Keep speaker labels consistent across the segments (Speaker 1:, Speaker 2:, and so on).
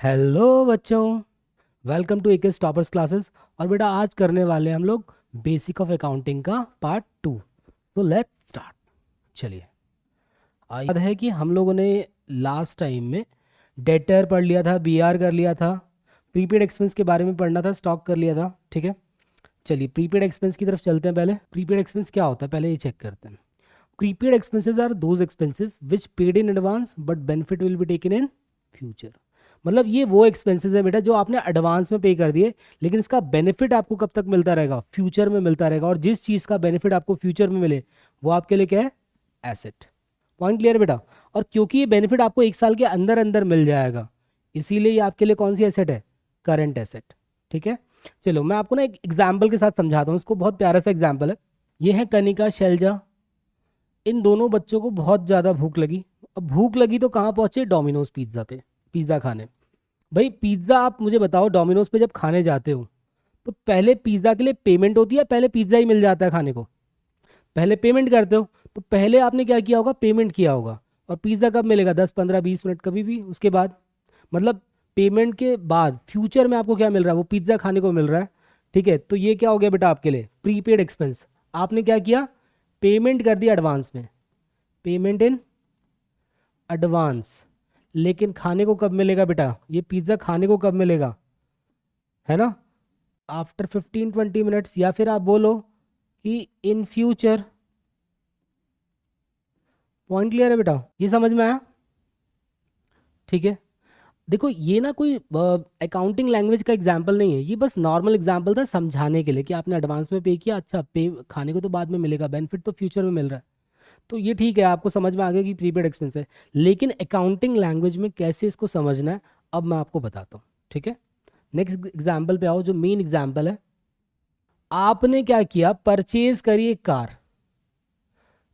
Speaker 1: Hello बच्चों, welcome to AK toppers classes. और बेटा आज करने वाले हैं हम लोग बेसिक ऑफ अकाउंटिंग का पार्ट 2। तो लेट्स स्टार्ट। चलिए, याद है कि हम लोगों ने लास्ट टाइम में डेटर पढ़ लिया था, बीआर कर लिया था, प्रीपेड एक्सपेंस के बारे में पढ़ना था, स्टॉक कर लिया था। ठीक है, चलिए प्रीपेड एक्सपेंस की तरफ चलते हैं। पहले प्रीपेड एक्सपेंस क्या होता है पहले ये चेक करते हैं। Prepaid expenses are those expenses which paid in advance but benefit will be taken in future. मतलब ये वो एक्सपेंसेस है बेटा जो आपने एडवांस में पे कर दिए, लेकिन इसका बेनिफिट आपको कब तक मिलता रहेगा? फ्यूचर में मिलता रहेगा। और जिस चीज़ का बेनिफिट आपको फ्यूचर में मिले वो आपके लिए क्या है? एसेट। पॉइंट क्लियर है बेटा? और क्योंकि ये बेनिफिट आपको एक साल के अंदर अंदर मिल जाएगा, इसीलिए ये आपके लिए कौन सी एसेट है? Current asset. ठीक है, चलो मैं आपको ना एक एग्जाम्पल के साथ समझाता हूँ। इसको बहुत प्यारा सा एग्जाम्पल है। ये है कनिका, शैलजा। इन दोनों बच्चों को बहुत ज़्यादा भूख लगी। अब भूख लगी तो कहाँ पहुंचे? डोमिनोज पिज्ज़ा पे, पिज़्ज़ा खाने। भाई पिज्ज़ा, आप मुझे बताओ, डोमिनोज पे जब खाने जाते हो तो पहले पिज्ज़ा के लिए पेमेंट होती है, पहले पिज्ज़ा ही मिल जाता है खाने को? पहले पेमेंट करते हो। तो पहले आपने क्या किया होगा? पेमेंट किया होगा। और पिज़्ज़ा कब मिलेगा? 10 15 20 मिनट कभी भी उसके बाद। मतलब पेमेंट के बाद फ्यूचर में आपको क्या मिल रहा है? वो पिज्ज़ा खाने को मिल रहा है। ठीक है, तो ये क्या हो गया बेटा आपके लिए? Prepaid expense. आपने क्या किया? पेमेंट कर दिया एडवांस में, पेमेंट इन एडवांस। लेकिन खाने को कब मिलेगा बेटा? ये पिज्ज़ा खाने को कब मिलेगा? है ना, आफ्टर 15 20 मिनट्स, या फिर आप बोलो कि इन फ्यूचर। पॉइंट क्लियर है बेटा? ये समझ में आया? ठीक है, देखो ये ना कोई अकाउंटिंग लैंग्वेज का एग्जाम्पल नहीं है, ये बस नॉर्मल एग्जाम्पल था समझाने के लिए कि आपने एडवांस में पे किया, अच्छा पे खाने को तो बाद में मिलेगा, बेनिफिट तो फ्यूचर में मिल रहा है। तो ये ठीक है, आपको समझ में आ गया कि प्रीपेड एक्सपेंस है। लेकिन अकाउंटिंग लैंग्वेज में कैसे इसको समझना है, अब मैं आपको बताता हूँ। ठीक है, नेक्स्ट एग्जाम्पल पे आओ, जो मेन एग्जाम्पल है। आपने क्या किया? परचेज करी एक कार।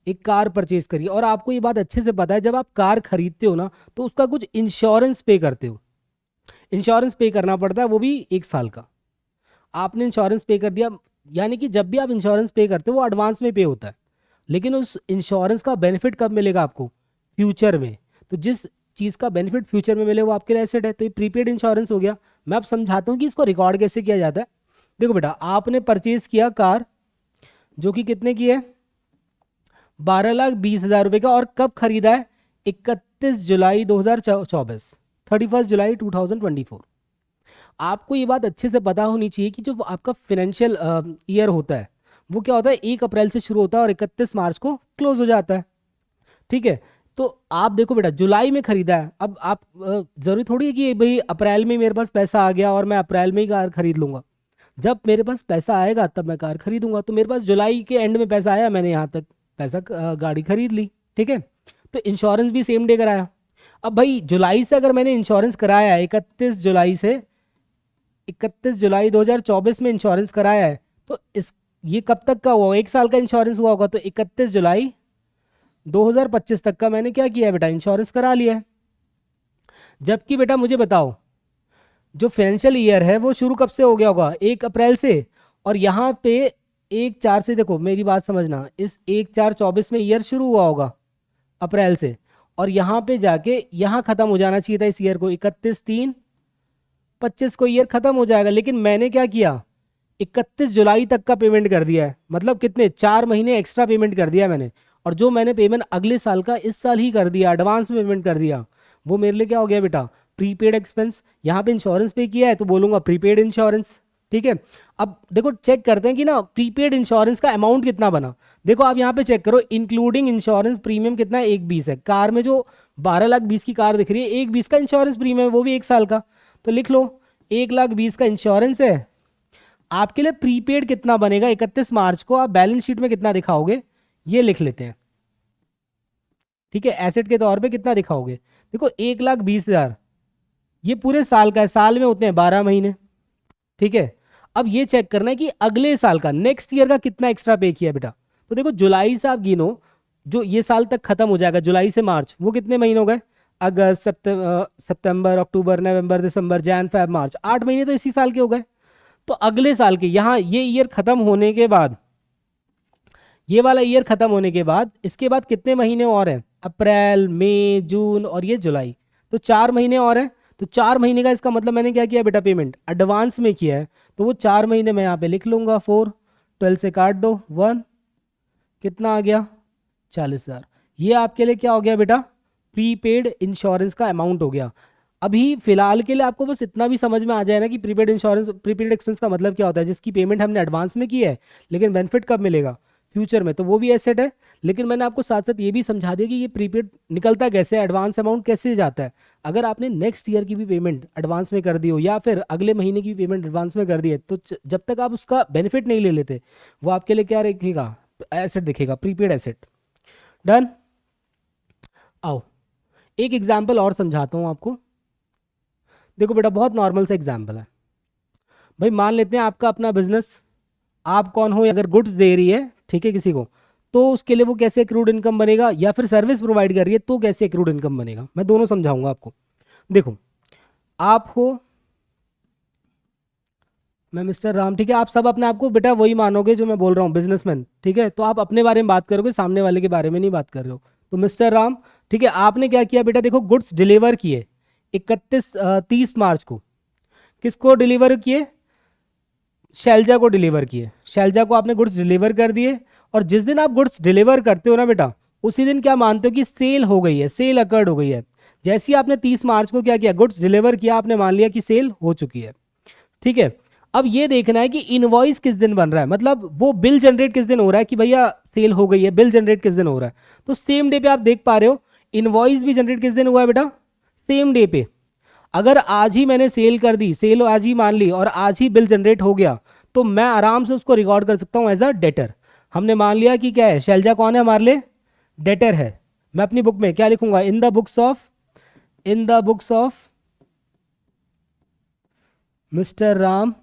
Speaker 1: एक कार परचेज करी, और आपको ये बात अच्छे से पता है, जब आप कार खरीदते हो ना तो उसका कुछ इंश्योरेंस पे करते हो। इंश्योरेंस पे करना पड़ता है, वो भी 1 साल का। आपने इंश्योरेंस पे कर दिया, यानी कि जब भी आप इंश्योरेंस पे करते हो वो एडवांस में पे होता है, लेकिन उस इंश्योरेंस का बेनिफिट कब मिलेगा आपको? फ्यूचर में। तो जिस चीज़ का बेनिफिट फ्यूचर में मिले वो आपके लिए एसेट है, तो ये प्रीपेड इंश्योरेंस हो गया। मैं अब समझाता हूँ कि इसको रिकॉर्ड कैसे किया जाता है। देखो बेटा, आपने परचेज किया कार, जो कि कितने की है? 12,20,000 रुपए का। और कब खरीदा है? 31 जुलाई 2024, 31 जुलाई 2024। आपको ये बात अच्छे से पता होनी चाहिए कि जो आपका फाइनेंशियल ईयर होता है वो क्या होता है? 1 अप्रैल से शुरू होता है और 31 मार्च को क्लोज हो जाता है। ठीक है, तो आप देखो बेटा, जुलाई में खरीदा है। अब आप जरूरी थोड़ी है कि भाई अप्रैल में मेरे पास पैसा आ गया और मैं अप्रैल में ही कार खरीद लूंगा। जब मेरे पास पैसा आएगा तब मैं कार खरीदूंगा। तो मेरे पास जुलाई के एंड में पैसा आया, मैंने यहाँ तक पैसा गाड़ी खरीद ली। ठीक है, तो इंश्योरेंस भी सेम डे कराया। अब भाई जुलाई से अगर मैंने इंश्योरेंस कराया है, 31 जुलाई 2024 में इंश्योरेंस कराया है, तो इस ये कब तक का हुआ? 1 साल का इंश्योरेंस हुआ होगा, तो 31 जुलाई 2025 तक का मैंने क्या किया है बेटा? इंश्योरेंस करा लिया है। जबकि बेटा मुझे बताओ, जो फाइनेंशियल ईयर है वो शुरू कब से हो गया होगा? 1 अप्रैल से। और यहाँ पे 1 4 से, देखो मेरी बात समझना, इस 1 4 24 में ईयर शुरू हुआ होगा अप्रैल से, और यहाँ पे जाके यहाँ खत्म हो जाना चाहिए था इस ईयर को, 31 3 25 को ईयर खत्म हो जाएगा। लेकिन मैंने क्या किया? 31 जुलाई तक का पेमेंट कर दिया है। मतलब कितने? 4 महीने एक्स्ट्रा पेमेंट कर दिया है मैंने। और जो मैंने पेमेंट अगले साल का इस साल ही कर दिया, एडवांस में पेमेंट कर दिया, वो मेरे लिए क्या हो गया बेटा? Prepaid expense. यहाँ पे इंश्योरेंस पे किया है तो बोलूंगा प्रीपेड इंश्योरेंस। ठीक है, अब देखो चेक करते हैं कि ना प्रीपेड इंश्योरेंस का अमाउंट कितना बना। देखो आप यहाँ पे चेक करो, इंक्लूडिंग इंश्योरेंस प्रीमियम कितना है? 1,20 है। कार में जो 12,20,000 की कार दिख रही है, 1,20 का इंश्योरेंस प्रीमियम है, वो भी 1 साल का। तो लिख लो 1,20,000 का इंश्योरेंस है। आपके लिए प्रीपेड कितना बनेगा 31 मार्च को? आप बैलेंस शीट में कितना दिखाओगे ये लिख लेते हैं। ठीक है, एसेट के तौर पे कितना दिखाओगे? देखो 1,20,000 ये पूरे साल का है, साल में होते हैं 12 महीने। ठीक है, अब ये चेक करना है कि अगले साल का, नेक्स्ट ईयर का कितना एक्स्ट्रा पे किया बेटा। तो देखो जुलाई से आप गिनो, जो ये साल तक खत्म हो जाएगा, जुलाई से मार्च, वो कितने महीने हो गए? अगस्त, सितंबर, अक्टूबर, नवंबर, दिसंबर, जैन, फेब, मार्च, 8 महीने तो इसी साल के हो गए। तो अगले साल के यहाँ ये ईयर खत्म होने के बाद, ये वाला ईयर खत्म होने के बाद इसके बाद कितने महीने और हैं? अप्रैल, मई, जून और ये जुलाई। तो 4 महीने और हैं। तो 4 महीने का इसका मतलब मैंने क्या किया बेटा, पेमेंट एडवांस में किया है, तो वो 4 महीने मैं यहाँ पे लिख लूंगा। 4, 12 से काट दो 1, कितना आ गया 40,000। ये आपके लिए क्या हो गया बेटा, प्रीपेड इंश्योरेंस का अमाउंट हो गया। अभी फिलहाल के लिए आपको बस इतना भी समझ में आ जाए ना कि प्रीपेड इंश्योरेंस, प्रीपेड एक्सपेंस का मतलब क्या होता है, जिसकी पेमेंट हमने एडवांस में की है लेकिन बेनिफिट कब मिलेगा, फ्यूचर में, तो वो भी एसेट है। लेकिन मैंने आपको साथ साथ ये भी समझा दिया कि ये प्रीपेड निकलता कैसे है, एडवांस अमाउंट कैसे जाता है। अगर आपने नेक्स्ट ईयर की भी पेमेंट एडवांस में कर दी हो या फिर अगले महीने की भी पेमेंट एडवांस में कर दी है, तो जब तक आप उसका बेनिफिट नहीं ले लेते, वो आपके लिए क्या रखेगा, एसेट दिखेगा, प्रीपेड एसेट। डन। आओ एक एग्जाम्पल और समझाता हूँ आपको। देखो बेटा बहुत नॉर्मल सा एग्जाम्पल है। भाई मान लेते हैं आपका अपना बिजनेस, आप कौन हो, अगर गुड्स दे रही है ठीक है किसी को, तो उसके लिए वो कैसे एक्रूड इनकम बनेगा, या फिर सर्विस प्रोवाइड कर रही है तो कैसे एक्रूड इनकम बनेगा, मैं दोनों समझाऊंगा आपको। देखो आप हो, मैं मिस्टर राम, ठीक है, आप सब अपने आप को बेटा वही मानोगे जो मैं बोल रहा हूँ, बिजनेसमैन, ठीक है, तो आप अपने बारे में बात करोगे, सामने वाले के बारे में नहीं बात कर रहे हो। तो मिस्टर राम, ठीक है, आपने क्या किया बेटा, देखो गुड्स डिलीवर किए 30 मार्च को। किसको डिलीवर किए, शैलजा को डिलीवर किए। शैलजा को आपने गुड्स डिलीवर कर दिए, और जिस दिन आप गुड्स डिलीवर करते हो ना बेटा, उसी दिन क्या मानते हो कि सेल हो गई है, सेल अकर्ड हो गई है। जैसे ही आपने 30 मार्च को क्या किया, गुड्स डिलीवर किया, आपने मान लिया कि सेल हो चुकी है, ठीक है। अब ये देखना है कि इनवॉइस किस दिन बन रहा है, मतलब वो बिल जनरेट किस दिन हो रहा है कि भैया सेल हो गई है, बिल जनरेट किस दिन हो रहा है। तो सेम डे पे आप देख पा रहे हो, इनवॉइस भी जनरेट किस दिन हुआ है बेटा, सेम डे पे। अगर आज ही मैंने सेल कर दी, सेल आज ही मान ली और आज ही बिल जनरेट हो गया, तो मैं आराम से उसको रिकॉर्ड कर सकता हूं एज अ डेटर। हमने मान लिया कि क्या है, शैलजा कौन है हमारे लिए, डेटर है। मैं अपनी बुक में क्या लिखूंगा, in the books of mister Ram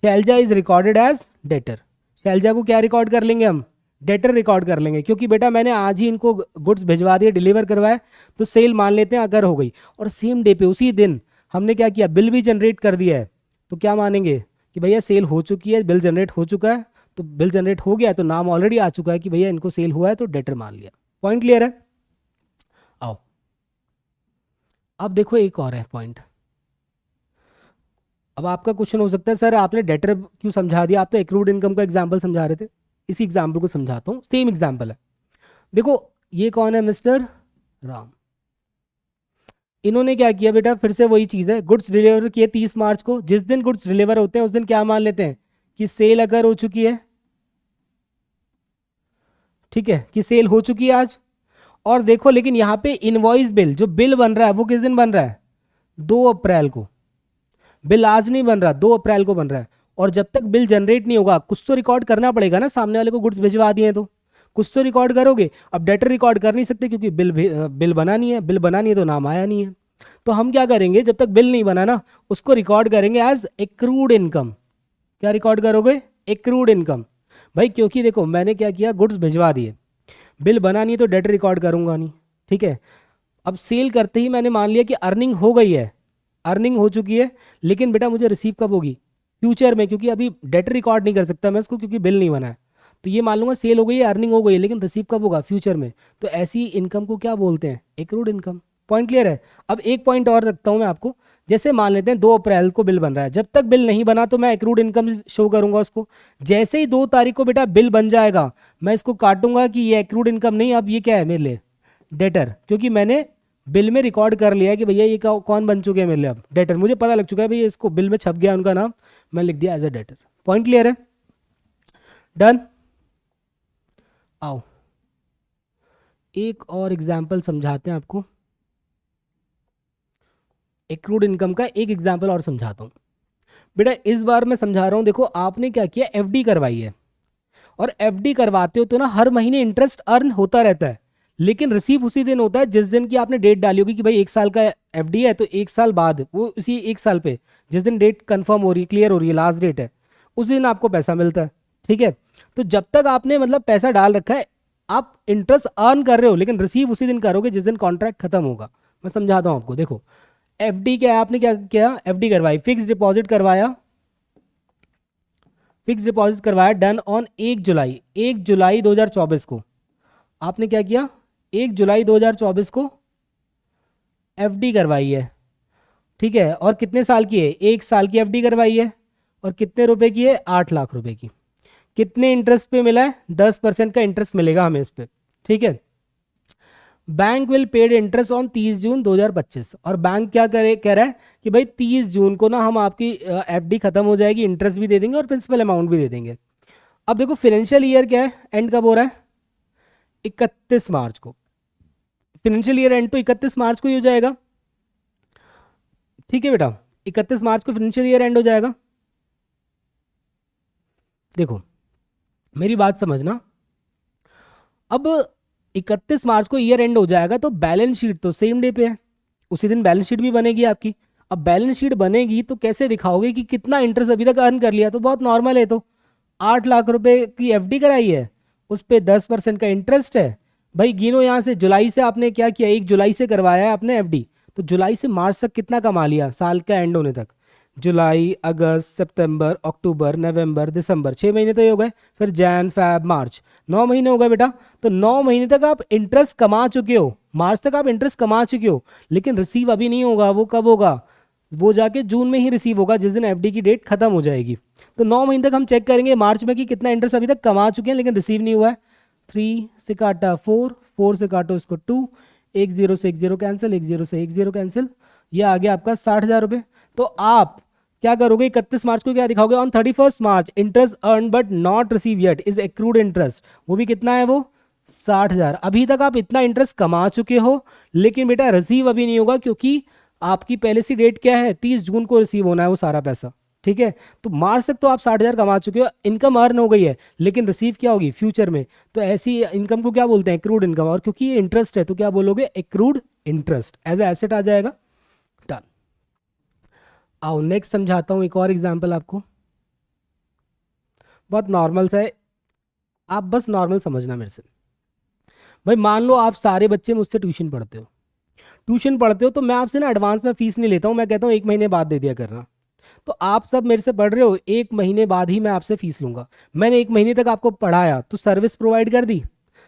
Speaker 1: Shailaja is recorded as debtor. Shailaja को क्या रिकॉर्ड कर लेंगे हम, डेटर रिकॉर्ड कर लेंगे, क्योंकि बेटा मैंने आज ही इनको गुड्स भिजवा दिए, डिलीवर करवाए, तो सेल मान लेते हैं अगर हो गई। और सेम डे पे उसी दिन हमने क्या किया, बिल भी जनरेट कर दिया है, तो क्या मानेंगे कि भैया सेल हो चुकी है, बिल जनरेट हो चुका है। तो बिल जनरेट हो गया तो नाम ऑलरेडी आ चुका है कि भैया इनको सेल हुआ है, तो डेटर मान लिया। पॉइंट क्लियर है। आओ अब देखो एक और है पॉइंट। अब आपका क्वेश्चन हो सकता है सर आपने डेटर क्यों समझा दिया, आप तो एक्रूड इनकम का एग्जाम्पल समझा रहे थे। इसी एग्जाम्पल को समझाता हूँ, सेम एग्जाम्पल है। देखो ये कौन है, मिस्टर राम। इन्होंने क्या किया बेटा, फिर से वही चीज़ है, गुड्स डिलीवर किए 30 मार्च को। जिस दिन गुड्स डिलीवर होते हैं उस दिन क्या मान लेते हैं कि सेल अगर हो चुकी है, ठीक है, कि सेल हो चुकी है आज। और देखो लेकिन यहाँ पे इनवॉइस बिल, जो बिल बन रहा है वो किस दिन बन रहा है, 2 अप्रैल को। बिल आज नहीं बन रहा, 2 अप्रैल को बन रहा है। और जब तक बिल जनरेट नहीं होगा, कुछ तो रिकॉर्ड करना पड़ेगा ना, सामने वाले को गुड्स भिजवा दिए तो कुछ तो रिकॉर्ड करोगे। अब डेटर रिकॉर्ड कर नहीं सकते क्योंकि बिल बना नहीं है, बिल बना नहीं है तो नाम आया नहीं है। तो हम क्या करेंगे, जब तक बिल नहीं बना ना, उसको रिकॉर्ड करेंगे एज एक्रूड इनकम। क्या रिकॉर्ड करोगे, एक्रूड इनकम। भाई क्योंकि देखो मैंने क्या किया, गुड्स भिजवा दिए, बिल बना नहीं तो डेटर रिकॉर्ड करूंगा नहीं, ठीक है। अब सेल करते ही मैंने मान लिया कि अर्निंग हो गई है, अर्निंग हो चुकी है, लेकिन बेटा मुझे रिसीव कब होगी, फ्यूचर में, क्योंकि अभी डेटर रिकॉर्ड नहीं कर सकता मैं इसको क्योंकि बिल नहीं बना है। तो ये मान लूंगा सेल हो गई है, अर्निंग हो गई है, लेकिन रिसीव कब होगा, फ्यूचर में। तो ऐसी इनकम को क्या बोलते हैं, एक्रूड इनकम। पॉइंट क्लियर है। अब एक पॉइंट और रखता हूं मैं आपको। जैसे मान लेते हैं 2 अप्रैल को बिल बन रहा है, जब तक बिल नहीं बना तो मैं एक्रूड इनकम शो करूंगा उसको। जैसे ही 2 तारीख को बेटा बिल बन जाएगा, मैं इसको काटूंगा कि ये एक्रूड इनकम नहीं, अब ये क्या है मेरे लिए, डेटर, क्योंकि मैंने बिल में रिकॉर्ड कर लिया है कि भैया ये कौन बन चुके हैं मेरे लिए, अब डेटर मुझे पता लग चुका है भैया, इसको बिल में छप गया उनका नाम, मैं लिख दिया as a debtor. Point clear है। डन। आओ एक और एग्जाम्पल समझाते हैं आपको, एक्रूड इनकम का एक एग्जाम्पल और समझाता हूँ। बेटा इस बार मैं समझा रहा हूँ, देखो आपने क्या किया, एफडी करवाई है, और एफडी करवाते हो तो ना हर महीने इंटरेस्ट अर्न होता रहता है, लेकिन रिसीव उसी दिन होता है जिस दिन की आपने डेट डाली होगी कि भाई 1 साल का एफडी है, तो 1 साल बाद वो उसी 1 साल पे जिस दिन डेट कंफर्म हो रही है, क्लियर हो रही है, लास्ट डेट है, उस दिन आपको पैसा मिलता है, ठीक है। तो जब तक आपने मतलब पैसा डाल रखा है, आप इंटरेस्ट अर्न कर रहे हो, लेकिन रिसीव उसी दिन करोगे जिस दिन कॉन्ट्रैक्ट खत्म होगा। मैं समझाता हूँ आपको। देखो एफडी क्या है, आपने क्या किया, एफडी करवाई, फिक्स डिपॉजिट करवाया, फिक्स डिपॉजिट करवाया, डन ऑन 1 जुलाई, 1 जुलाई 2024 को। आपने क्या किया, 1 जुलाई 2024 को एफडी करवाई है, ठीक है, और कितने साल की है, 1 साल की एफडी करवाई है, और कितने रुपए की है, 8 लाख रुपए की। कितने इंटरेस्ट पे मिला है, 10% का इंटरेस्ट मिलेगा हमें इस पे, ठीक है। Bank will paid interest on 30 जून 2025, और बैंक क्या करे, कह रहा है कि भाई 30 जून को ना हम आपकी एफडी खत्म हो जाएगी, इंटरेस्ट भी दे देंगे और प्रिंसिपल अमाउंट भी दे देंगे। अब देखो फाइनेंशियल ईयर क्या है, एंड कब हो रहा है, 31 मार्च को। फाइनेंशियल ईयर एंड तो 31 मार्च को ही हो जाएगा, ठीक है बेटा, 31 मार्च को फाइनेंशियल ईयर एंड हो जाएगा। देखो मेरी बात समझना, अब 31 मार्च को ईयर एंड हो जाएगा तो बैलेंस शीट तो सेम डे पे है, उसी दिन बैलेंस शीट भी बनेगी आपकी। अब बैलेंस शीट बनेगी तो कैसे दिखाओगे कि कितना इंटरेस्ट अभी तक अर्न कर लिया, तो बहुत नॉर्मल है, तो 8 लाख रुपए की एफडी कराई है, उस पर 10% का इंटरेस्ट है। भाई गिनो यहाँ से, जुलाई से आपने क्या किया, 1 जुलाई से करवाया है आपने एफडी, तो जुलाई से मार्च तक कितना कमा लिया साल का एंड होने तक, जुलाई अगस्त सितंबर अक्टूबर नवंबर दिसंबर, 6 महीने तो ये हो गए, फिर जैन फैब मार्च, 9 महीने हो गए बेटा। तो 9 महीने तक आप इंटरेस्ट कमा चुके हो, मार्च तक आप इंटरेस्ट कमा चुके हो, लेकिन रिसीव अभी नहीं होगा, वो कब होगा, वो जाके जून में ही रिसीव होगा, जिस दिन एफडी की डेट खत्म हो जाएगी। तो 9 महीने तक हम चेक करेंगे मार्च में कि कितना इंटरेस्ट अभी तक कमा चुके हैं लेकिन रिसीव नहीं हुआ है। 3 से काटा 4, 4 से काटो इसको 2, 1 0 से 1 0 कैंसिल, 1 0 से 1 0 कैंसिल, ये आ गया आपका 60,000 रुपये। तो आप क्या करोगे, 31 मार्च को क्या दिखाओगे, on 31 March interest earn but not receive yet is accrued interest, वो भी कितना है, वो 60,000। अभी तक आप इतना इंटरेस्ट कमा चुके हो लेकिन बेटा रिसीव अभी नहीं होगा, क्योंकि आपकी पहले सी डेट क्या है, 30 जून को रिसीव होना है वो सारा पैसा, ठीक है। तो मार्च तक तो आप 60,000 कमा चुके हो, इनकम अर्न हो गई है, लेकिन रिसीव क्या होगी फ्यूचर में, तो ऐसी इनकम को क्या बोलते हैं, एक्रूड इनकम, और क्योंकि ये इंटरेस्ट है तो क्या बोलोगे, accrued interest as a asset आ जाएगा। डन। आओ नेक्स्ट समझाता हूँ एक और एग्जाम्पल आपको, बहुत नॉर्मल सा है, आप बस नॉर्मल समझना मेरे से। भाई मान लो आप सारे बच्चे मुझसे ट्यूशन पढ़ते हो, ट्यूशन पढ़ते हो तो मैं आपसे ना एडवांस में फीस नहीं लेता हूँ, मैं कहता हूँ 1 महीने बाद दे दिया करना। तो आप सब मेरे से पढ़ रहे हो, 1 महीने बाद ही मैं आपसे फीस लूंगा। मैंने 1 महीने तक आपको पढ़ाया तो सर्विस प्रोवाइड कर दी,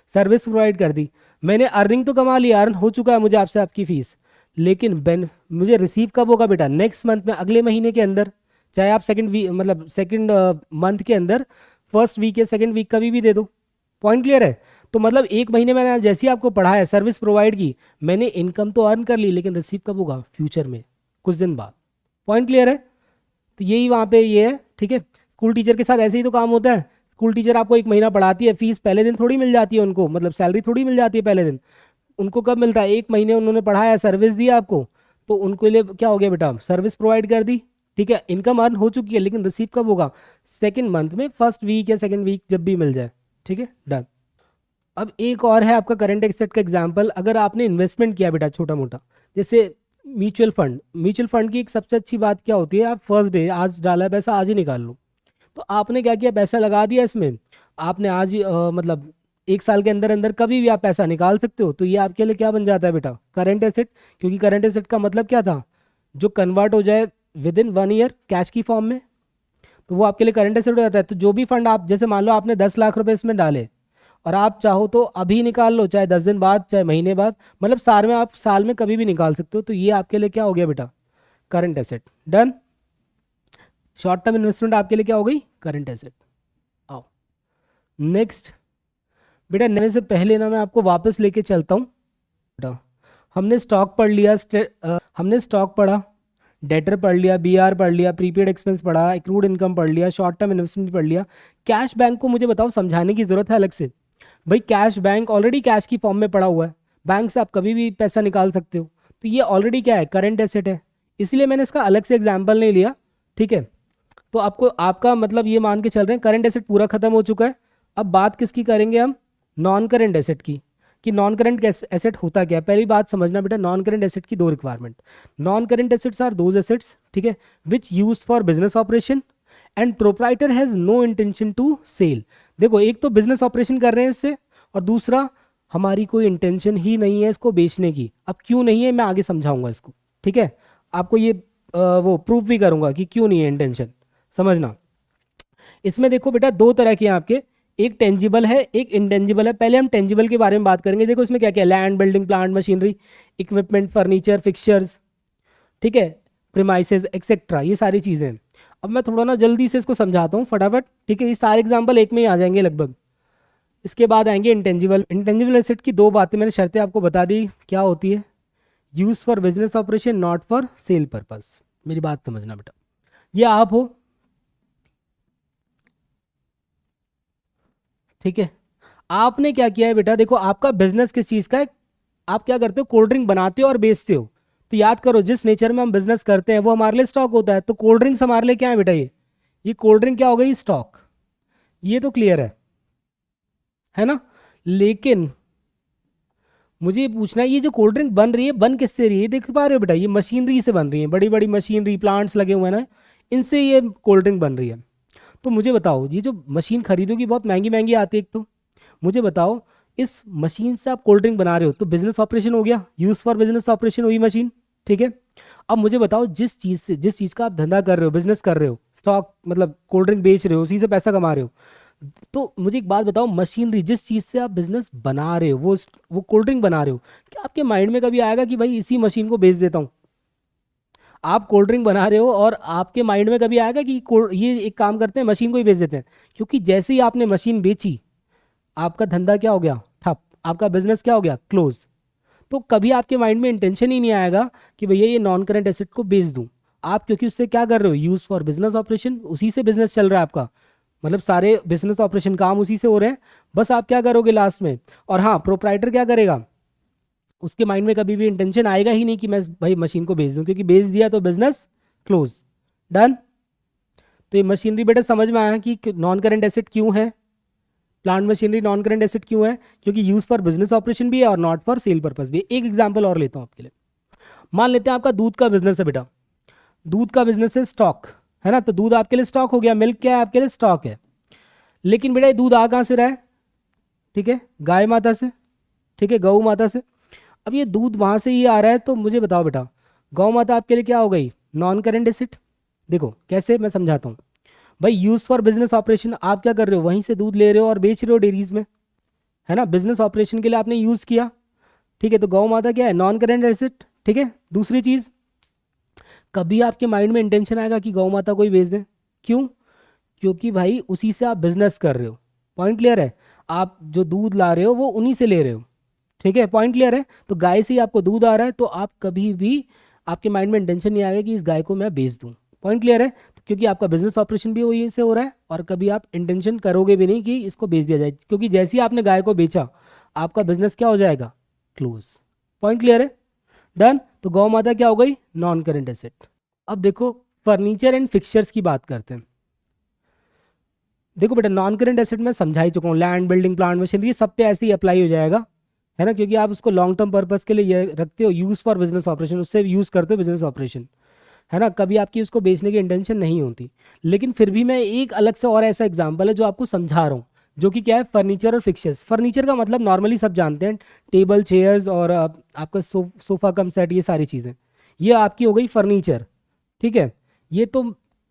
Speaker 1: सर्विस प्रोवाइड कर दी, मैंने अर्निंग तो कमा लिया, अर्न हो चुका है मुझे आपसे आपकी फीस, लेकिन मुझे रिसीव कब होगा बेटा, नेक्स्ट मंथ में, अगले महीने के अंदर, चाहे आप सेकंड वीक मतलब सेकंड मंथ के अंदर, फर्स्ट वीक या सेकंड वीक कभी भी दे दो। पॉइंट क्लियर है। तो मतलब 1 महीने मैंने जैसे ही आपको पढ़ाया, सर्विस प्रोवाइड की, मैंने इनकम तो अर्न कर ली, लेकिन रिसीव कब होगा, फ्यूचर में, कुछ दिन बाद। पॉइंट क्लियर है। तो यही वहाँ पे ये है, ठीक है। स्कूल टीचर के साथ ऐसे ही तो काम होता है। स्कूल टीचर आपको 1 महीना पढ़ाती है, फीस पहले दिन थोड़ी मिल जाती है उनको, मतलब सैलरी थोड़ी मिल जाती है पहले दिन, उनको कब मिलता है, 1 महीने उन्होंने पढ़ाया, सर्विस दी आपको, तो उनको लिए क्या हो गया बेटा, सर्विस प्रोवाइड कर दी, ठीक है। इनकम अर्न हो चुकी है, लेकिन रिसीव कब होगा, सेकंड मंथ में, फर्स्ट वीक या सेकंड वीक जब भी मिल जाए, ठीक है। डन। अब एक और है आपका करंट एसेट का एग्जांपल। अगर आपने इन्वेस्टमेंट किया बेटा छोटा मोटा, जैसे म्यूचुअल फंड, म्यूचुअल फंड की एक सबसे अच्छी बात क्या होती है, आप फर्स्ट डे आज डाला है पैसा, आज ही निकाल लो। तो आपने क्या किया, पैसा लगा दिया इसमें, आपने आज ही मतलब 1 साल के अंदर अंदर कभी भी आप पैसा निकाल सकते हो, तो ये आपके लिए क्या बन जाता है बेटा, करंट एसेट। क्योंकि करंट एसेट का मतलब क्या था, जो कन्वर्ट हो जाए विद इन 1 ईयर कैश की फॉर्म में, तो वो आपके लिए करंट एसेट हो जाता है। तो जो भी फंड आप, जैसे मान लो आपने 10 लाख रुपए इसमें डाले, और आप चाहो तो अभी निकाल लो, चाहे 10 दिन बाद, चाहे महीने बाद, मतलब साल में, आप साल में कभी भी निकाल सकते हो, तो ये आपके लिए क्या हो गया बेटा, current asset. Done. Short term investment आपके लिए क्या हो गई, करंट एसेट। आओ नेक्स्ट बेटा, लेने से पहले ना मैं आपको वापस लेके चलता हूँ बेटा। हमने स्टॉक पढ़ लिया, हमने स्टॉक पढ़ा, डेटर पढ़ लिया, बीआर पढ़ लिया, प्रीपेड एक्सपेंस पढ़ा, एक्रूड इनकम पढ़ लिया, शॉर्ट टर्म इन्वेस्टमेंट पढ़ लिया। कैश बैंक को मुझे बताओ, समझाने की जरूरत है अलग से। भाई कैश बैंक ऑलरेडी कैश की फॉर्म में पड़ा हुआ है, बैंक से आप कभी भी पैसा निकाल सकते हो, तो ये ऑलरेडी क्या है, करंट एसेट है, इसलिए मैंने इसका अलग से एग्जाम्पल नहीं लिया, ठीक है। तो आपको, आपका मतलब ये मान के चल रहे हैं करंट एसेट पूरा खत्म हो चुका है। अब बात किसकी करेंगे हम, नॉन करंट एसेट की, कि नॉन करंट एसेट होता क्या है। पहली बात समझना बेटा, नॉन करंट एसेट की 2 requirement. Non current assets are those assets, ठीक है, which use for business operation and proprietor has no intention to sell. देखो एक तो बिजनेस ऑपरेशन कर रहे हैं इससे, और दूसरा हमारी कोई इंटेंशन ही नहीं है इसको बेचने की। अब क्यों नहीं है मैं आगे समझाऊंगा इसको, ठीक है। आपको ये वो प्रूफ भी करूंगा कि क्यों नहीं है इंटेंशन, समझना। इसमें देखो बेटा 2 तरह के हैं आपके, एक टेंजिबल है, एक इंटेंजिबल है। पहले हम टेंजिबल के बारे में बात करेंगे। देखो इसमें क्या क्या, land, building, plant, machinery, equipment, furniture, fixtures, ठीक है, प्रीमाइसेस एक्सेट्रा, ये सारी चीज़ें हैं। अब मैं थोड़ा ना जल्दी से इसको समझाता हूँ फटाफट, ठीक है। ये सारे एग्जाम्पल एक में ही आ जाएंगे लगभग। इसके बाद आएंगे इंटेंजिबल। इंटेंजिबल एसेट की दो बातें मैंने शर्तें आपको बता दी, क्या होती है? Use for business operation, not for sale purpose. मेरी बात समझना बेटा, ये आप हो, ठीक है। आपने क्या किया है बेटा, देखो आपका बिजनेस किस चीज़ का है? आप क्या करते हो, कोल्ड ड्रिंक बनाते हो और बेचते हो। तो याद करो, जिस नेचर में हम बिजनेस करते हैं वो हमारे लिए स्टॉक होता है। तो कोल्ड ड्रिंक्स हमारे लिए क्या है बेटा? ये कोल्ड ड्रिंक क्या हो गई? स्टॉक। ये तो क्लियर है ना? लेकिन मुझे ये पूछना है, ये जो कोल्ड ड्रिंक बन रही है, बन किससे रही है? देख पा रहे हो बेटा, ये मशीनरी से बन रही है, बड़ी बड़ी मशीनरी, प्लांट्स लगे हुए हैं ना, इनसे ये कोल्ड ड्रिंक बन रही है। तो मुझे बताओ, ये जो मशीन खरीदोगी बहुत महंगी महंगी आती है एक तो, मुझे बताओ इस मशीन से आप कोल्ड ड्रिंक बना रहे हो तो बिजनेस ऑपरेशन हो गया, यूज फॉर बिजनेस ऑपरेशन हुई मशीन, ठीक है। अब मुझे बताओ, जिस चीज़ का आप धंधा कर रहे हो, बिजनेस कर रहे हो, स्टॉक मतलब कोल्ड ड्रिंक बेच रहे हो, उसी से पैसा कमा रहे हो, तो मुझे एक बात बताओ, मशीनरी जिस चीज़ से आप बिजनेस बना रहे हो, वो कोल्ड ड्रिंक बना रहे हो, क्या आपके माइंड में कभी आएगा कि भाई इसी मशीन को बेच देता हूँ? आप कोल्ड ड्रिंक बना रहे हो और आपके माइंड में कभी आएगा कि ये एक काम करते हैं, मशीन को ही बेच देते हैं? क्योंकि जैसे ही आपने मशीन बेची, आपका धंधा क्या हो गया? ठप। आपका बिजनेस क्या हो गया? क्लोज। तो कभी आपके माइंड में इंटेंशन ही नहीं आएगा कि भैया ये नॉन करेंट एसेट को बेच दूं। आप क्योंकि उससे क्या कर रहे हो? यूज फॉर बिजनेस ऑपरेशन, उसी से बिजनेस चल रहा है आपका, मतलब सारे बिजनेस ऑपरेशन काम उसी से हो रहे हैं। बस आप क्या करोगे लास्ट में? और हाँ, प्रोप्राइटर क्या करेगा? उसके माइंड में कभी भी इंटेंशन आएगा ही नहीं कि मैं भाई मशीन को बेच दूं, क्योंकि बेच दिया तो बिजनेस क्लोज, डन। तो ये मशीनरी बेटा समझ में आया कि नॉन करेंट एसेट क्यों है? Plant machinery non current asset क्यों है? क्योंकि यूज फॉर बिजनेस ऑपरेशन भी है और नॉट फॉर सेल पर्पस भी है। एक एग्जांपल और लेता हूं आपके लिए। मान लेते हैं आपका दूध का बिजनेस है बेटा, दूध का बिजनेस है, स्टॉक है ना, तो दूध आपके लिए स्टॉक हो गया, मिल्क क्या है आपके लिए? स्टॉक है। लेकिन बेटा ये दूध आ कहाँ से रहा है? ठीक है, गाय माता से, ठीक है, गौ माता से। अब ये दूध वहां से ही आ रहा है, तो मुझे बताओ बेटा, गौ माता आपके लिए क्या हो गई? Non current asset. देखो कैसे, मैं समझाता हूँ। भाई यूज फॉर बिजनेस ऑपरेशन, आप क्या कर रहे हो? वहीं से दूध ले रहे हो और बेच रहे हो डेयरीज में, है ना। बिजनेस ऑपरेशन के लिए आपने यूज किया, ठीक है। तो गौ माता क्या है? नॉन करेंट एसेट, ठीक है। दूसरी चीज, कभी आपके माइंड में इंटेंशन आएगा कि गौ माता को ही बेच दें? क्यों? क्योंकि भाई उसी से आप बिजनेस कर रहे हो। पॉइंट क्लियर है? आप जो दूध ला रहे हो वो उन्हीं से ले रहे हो, ठीक है। पॉइंट क्लियर है? तो गाय से ही आपको दूध आ रहा है, तो आप कभी भी, आपके माइंड में इंटेंशन नहीं आएगा कि इस गाय को मैं बेच दूं। पॉइंट क्लियर है? तो क्योंकि आपका बिजनेस ऑपरेशन भी वही से हो रहा है, और कभी आप इंटेंशन करोगे भी नहीं कि इसको बेच दिया जाए, क्योंकि जैसे ही आपने गाय को बेचा, आपका बिजनेस क्या हो जाएगा? क्लोज। पॉइंट क्लियर है? डन। तो गौ माता क्या हो गई? Non current asset. अब देखो फर्नीचर एंड फिक्सचर्स की बात करते हैं। देखो बेटा, नॉन करेंट एसेट में समझा ही चुका हूँ, लैंड, बिल्डिंग, प्लांट, मशीनरी, ये सब पे ऐसे ही अप्लाई हो जाएगा, है ना, क्योंकि आप उसको लॉन्ग टर्म पर्पस के लिए ये रखते हो, यूज फॉर बिजनेस ऑपरेशन, उससे यूज करते हो बिजनेस ऑपरेशन, है ना। कभी आपकी उसको बेचने की इंटेंशन नहीं होती। लेकिन फिर भी मैं एक अलग से और ऐसा एग्जाम्पल है जो आपको समझा रहा हूँ, जो कि क्या है? फर्नीचर और फिक्सचर्स। फर्नीचर का मतलब नॉर्मली सब जानते हैं, टेबल, चेयर्स और आपका सोफा कम सेट, ये सारी चीज़ें, ये आपकी हो गई फर्नीचर, ठीक है। ये तो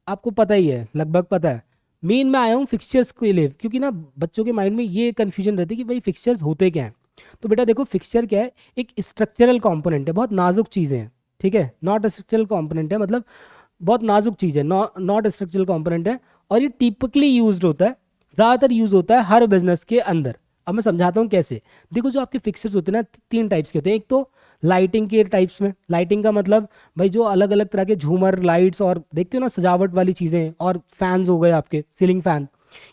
Speaker 1: आपको पता ही है, लगभग पता है। मेन मैं आया हूँ फिक्सचर्स के लिए, क्योंकि ना बच्चों के माइंड में ये कन्फ्यूजन रहती है कि भाई फिक्सचर्स होते क्या हैं। तो बेटा देखो, फिक्सचर क्या है? एक स्ट्रक्चरल कंपोनेंट है, बहुत नाजुक चीज़ें हैं, ठीक है। नॉट स्ट्रक्चरल कंपोनेंट है, मतलब बहुत नाजुक चीज़ है, नॉट स्ट्रक्चरल कंपोनेंट है। और ये टिपिकली यूज्ड होता है, ज़्यादातर यूज होता है हर बिजनेस के अंदर। अब मैं समझाता हूँ कैसे। देखो जो आपके फिक्सर्स होते हैं ना, तीन टाइप्स के होते हैं। एक तो लाइटिंग के टाइप्स में, लाइटिंग का मतलब भाई जो अलग अलग तरह के झूमर, लाइट्स और देखते हो ना सजावट वाली चीज़ें, और फैंस हो गए आपके, सीलिंग फैन,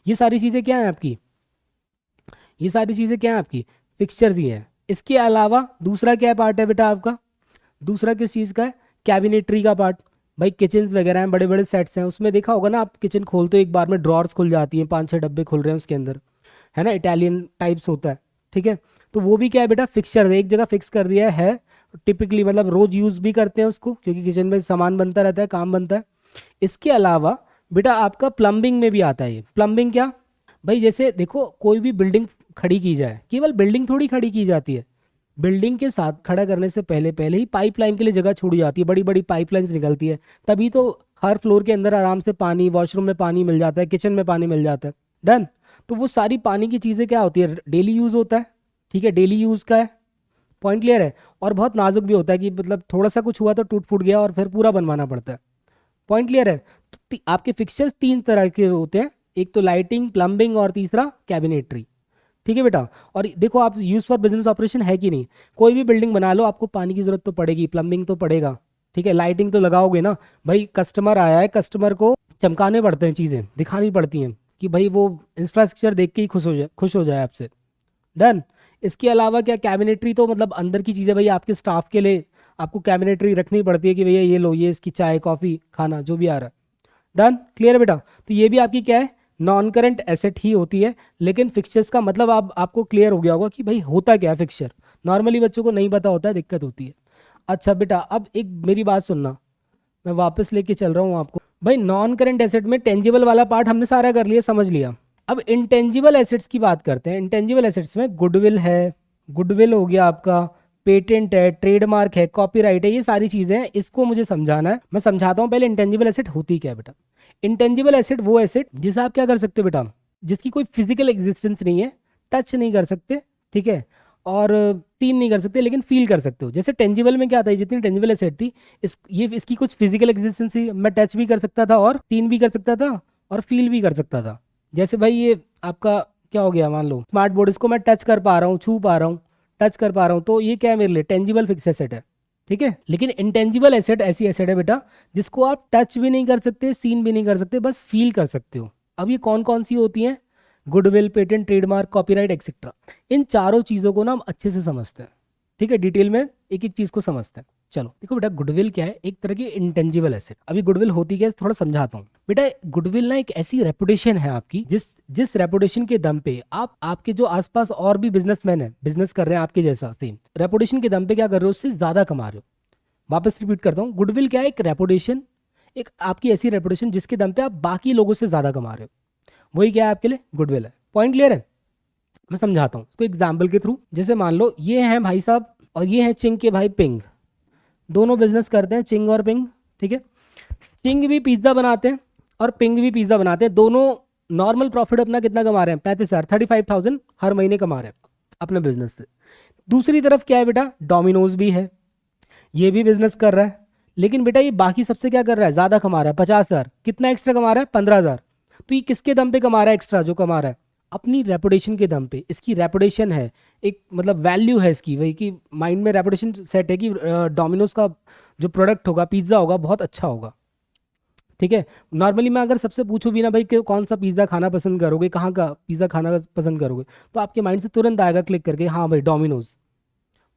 Speaker 1: ये सारी चीज़ें क्या है आपकी? ये सारी चीज़ें क्या है आपकी? फिक्सचर्स ही है। इसके अलावा दूसरा क्या पार्ट है बेटा आपका? दूसरा किस चीज़ का है? कैबिनेटरी का पार्ट। भाई किचन वगैरह हैं, बड़े बड़े सेट्स हैं, उसमें देखा होगा ना आप, किचन खोलते हो एक बार में ड्रॉर्स खुल जाती हैं, 5-6 डब्बे खुल रहे हैं उसके अंदर, है ना, इटालियन टाइप्स होता है, ठीक है। तो वो भी क्या है बेटा? फिक्सचर है, एक जगह फिक्स कर दिया है। टिपिकली मतलब रोज यूज भी करते हैं उसको, क्योंकि किचन में सामान बनता रहता है, काम बनता है। इसके अलावा बेटा आपका प्लम्बिंग में भी आता है ये। प्लम्बिंग क्या? भाई जैसे देखो, कोई भी बिल्डिंग खड़ी की जाए, केवल बिल्डिंग थोड़ी खड़ी की जाती है, बिल्डिंग के साथ खड़ा करने से पहले पहले ही पाइपलाइन के लिए जगह छोड़ी जाती है, बड़ी बड़ी पाइपलाइंस निकलती है, तभी तो हर फ्लोर के अंदर आराम से पानी, वॉशरूम में पानी मिल जाता है, किचन में पानी मिल जाता है, डन। तो वो सारी पानी की चीज़ें क्या होती है, डेली यूज़ होता है, ठीक है, डेली यूज़ का है, पॉइंट क्लियर है। और बहुत नाजुक भी होता है कि मतलब थोड़ा सा कुछ हुआ तो टूट फूट गया और फिर पूरा बनवाना पड़ता है, पॉइंट क्लियर है। तो आपके फिक्सचर्स तीन तरह के होते हैं, एक तो लाइटिंग, प्लम्बिंग और तीसरा कैबिनेटरी, ठीक है बेटा। और देखो आप यूज़ फॉर बिजनेस ऑपरेशन है कि नहीं, कोई भी बिल्डिंग बना लो आपको पानी की ज़रूरत तो पड़ेगी, प्लम्बिंग तो पड़ेगा, ठीक है, लाइटिंग तो लगाओगे ना भाई, कस्टमर आया है, कस्टमर को चमकाने पड़ते हैं, चीज़ें दिखानी पड़ती हैं कि भाई वो इंफ्रास्ट्रक्चर देख के ही खुश हो जाए आपसे, डन। इसके अलावा क्या, कैबिनेटरी तो मतलब अंदर की चीज़ें, भाई आपके स्टाफ के लिए आपको कैबिनेटरी रखनी पड़ती है कि भैया ये लो, ये इसकी चाय कॉफ़ी खाना जो भी आ रहा है, डन, क्लियर है बेटा। तो ये भी आपकी क्या है, नॉन करंट एसेट ही होती है। लेकिन फिक्सचर्स का मतलब आपको क्लियर हो गया होगा कि भाई होता क्या है फिक्सचर, नॉर्मली बच्चों को नहीं पता होता है, दिक्कत होती है। अच्छा बेटा, अब एक मेरी बात सुनना, मैं वापस लेके चल रहा हूँ आपको। भाई नॉन करंट एसेट में टेंजिबल वाला पार्ट हमने सारा कर लिया, समझ लिया। अब इंटेंजिबल एसेट्स की बात करते हैं। इंटेंजिबल एसेट्स में गुडविल है, गुडविल हो गया आपका, पेटेंट है, ट्रेडमार्क है, कॉपीराइट है, ये सारी चीजें हैं, इसको मुझे समझाना है। मैं समझाता हूँ पहले इंटेंजिबल एसेट होती क्या है बेटा। इंटेंजिबल एसेट वो एसेट जिसे आप क्या कर सकते हो बेटा, जिसकी कोई फिजिकल एग्जिस्टेंस नहीं है, टच नहीं कर सकते, ठीक है, और सीन नहीं कर सकते, लेकिन फील कर सकते हो। जैसे टेंजिबल में क्या था, जितनी टेंजिबल एसेट थी, इसकी कुछ फिजिकल एग्जिस्टेंस थी, मैं टच भी कर सकता था और सीन भी कर सकता था और फील भी कर सकता था। जैसे भाई ये आपका क्या हो गया, मान लो स्मार्ट बोर्ड, इसको मैं टच कर पा रहा हूँ, छू पा रहा हूँ, टच कर पा रहा हूँ, तो ये क्या है मेरे लिए, टेंजिबल फिक्स एसेट है, ठीक है। लेकिन इंटेंजिबल एसेट ऐसी एसेट है बेटा जिसको आप टच भी नहीं कर सकते, सीन भी नहीं कर सकते, बस फील कर सकते हो। अब ये कौन कौन सी होती हैं, goodwill, patent, trademark, copyright etcetera. इन चारों चीज़ों को ना हम अच्छे से समझते हैं, ठीक है, डिटेल में एक एक चीज़ को समझते हैं। चलो देखो बेटा, गुडविल क्या है, एक तरह की इंटेंजिबल एसेट। अभी गुडविल होती क्या है थोड़ा समझाता हूँ बेटा। गुडविल ना एक ऐसी रेपुटेशन है आपकी, जिस जिस रेपुटेशन के दम पे आप, आपके जो आसपास और भी बिजनेसमैन है, बिजनेस कर रहे हैं आपके जैसा सेम रेपुटेशन के दम पे क्या कर रहे हो, उससे ज्यादा कमा रहे हो। वापस रिपीट करता हूँ, गुडविल क्या है, एक रेपुटेशन, एक आपकी ऐसी रेपुटेशन जिसके दम पे आप बाकी लोगों से ज्यादा कमा रहे हो, वही क्या है आपके लिए गुडविल है। पॉइंट क्लियर है। मैं समझाता हूँ इसको एग्जाम्पल के थ्रू। जैसे मान लो ये हैं भाई साहब और ये हैं चिंग के भाई पिंग, दोनों बिजनेस करते हैं, चिंग और पिंग, ठीक है। चिंग भी पिज्ज़ा बनाते हैं और पिंग भी पिज्ज़ा बनाते हैं, दोनों नॉर्मल प्रॉफिट अपना कितना कमा रहे हैं, 35,000, 35,000 हर महीने कमा रहे हैं अपने बिजनेस से। दूसरी तरफ क्या है बेटा, डोमिनोज भी है, ये भी बिजनेस कर रहा है, लेकिन बेटा ये बाकी सबसे क्या कर रहा है, ज़्यादा कमा रहा है, 50,000, कितना एक्स्ट्रा कमा रहा है, 15,000। तो ये किसके दम पे कमा रहा है एक्स्ट्रा, जो कमा रहा है अपनी रेपुटेशन के दम पे। इसकी रेपुटेशन है, एक मतलब वैल्यू है इसकी, वही कि माइंड में रेपुटेशन सेट है कि डोमिनोज का जो प्रोडक्ट होगा, पिज्ज़ा होगा, बहुत अच्छा होगा, ठीक है। नॉर्मली मैं अगर सबसे पूछूं भी ना भाई कि कौन सा पिज़्ज़ा खाना पसंद करोगे, कहाँ का पिज़्ज़ा खाना पसंद करोगे, तो आपके माइंड से तुरंत आएगा क्लिक करके, हाँ भाई डोमिनोज।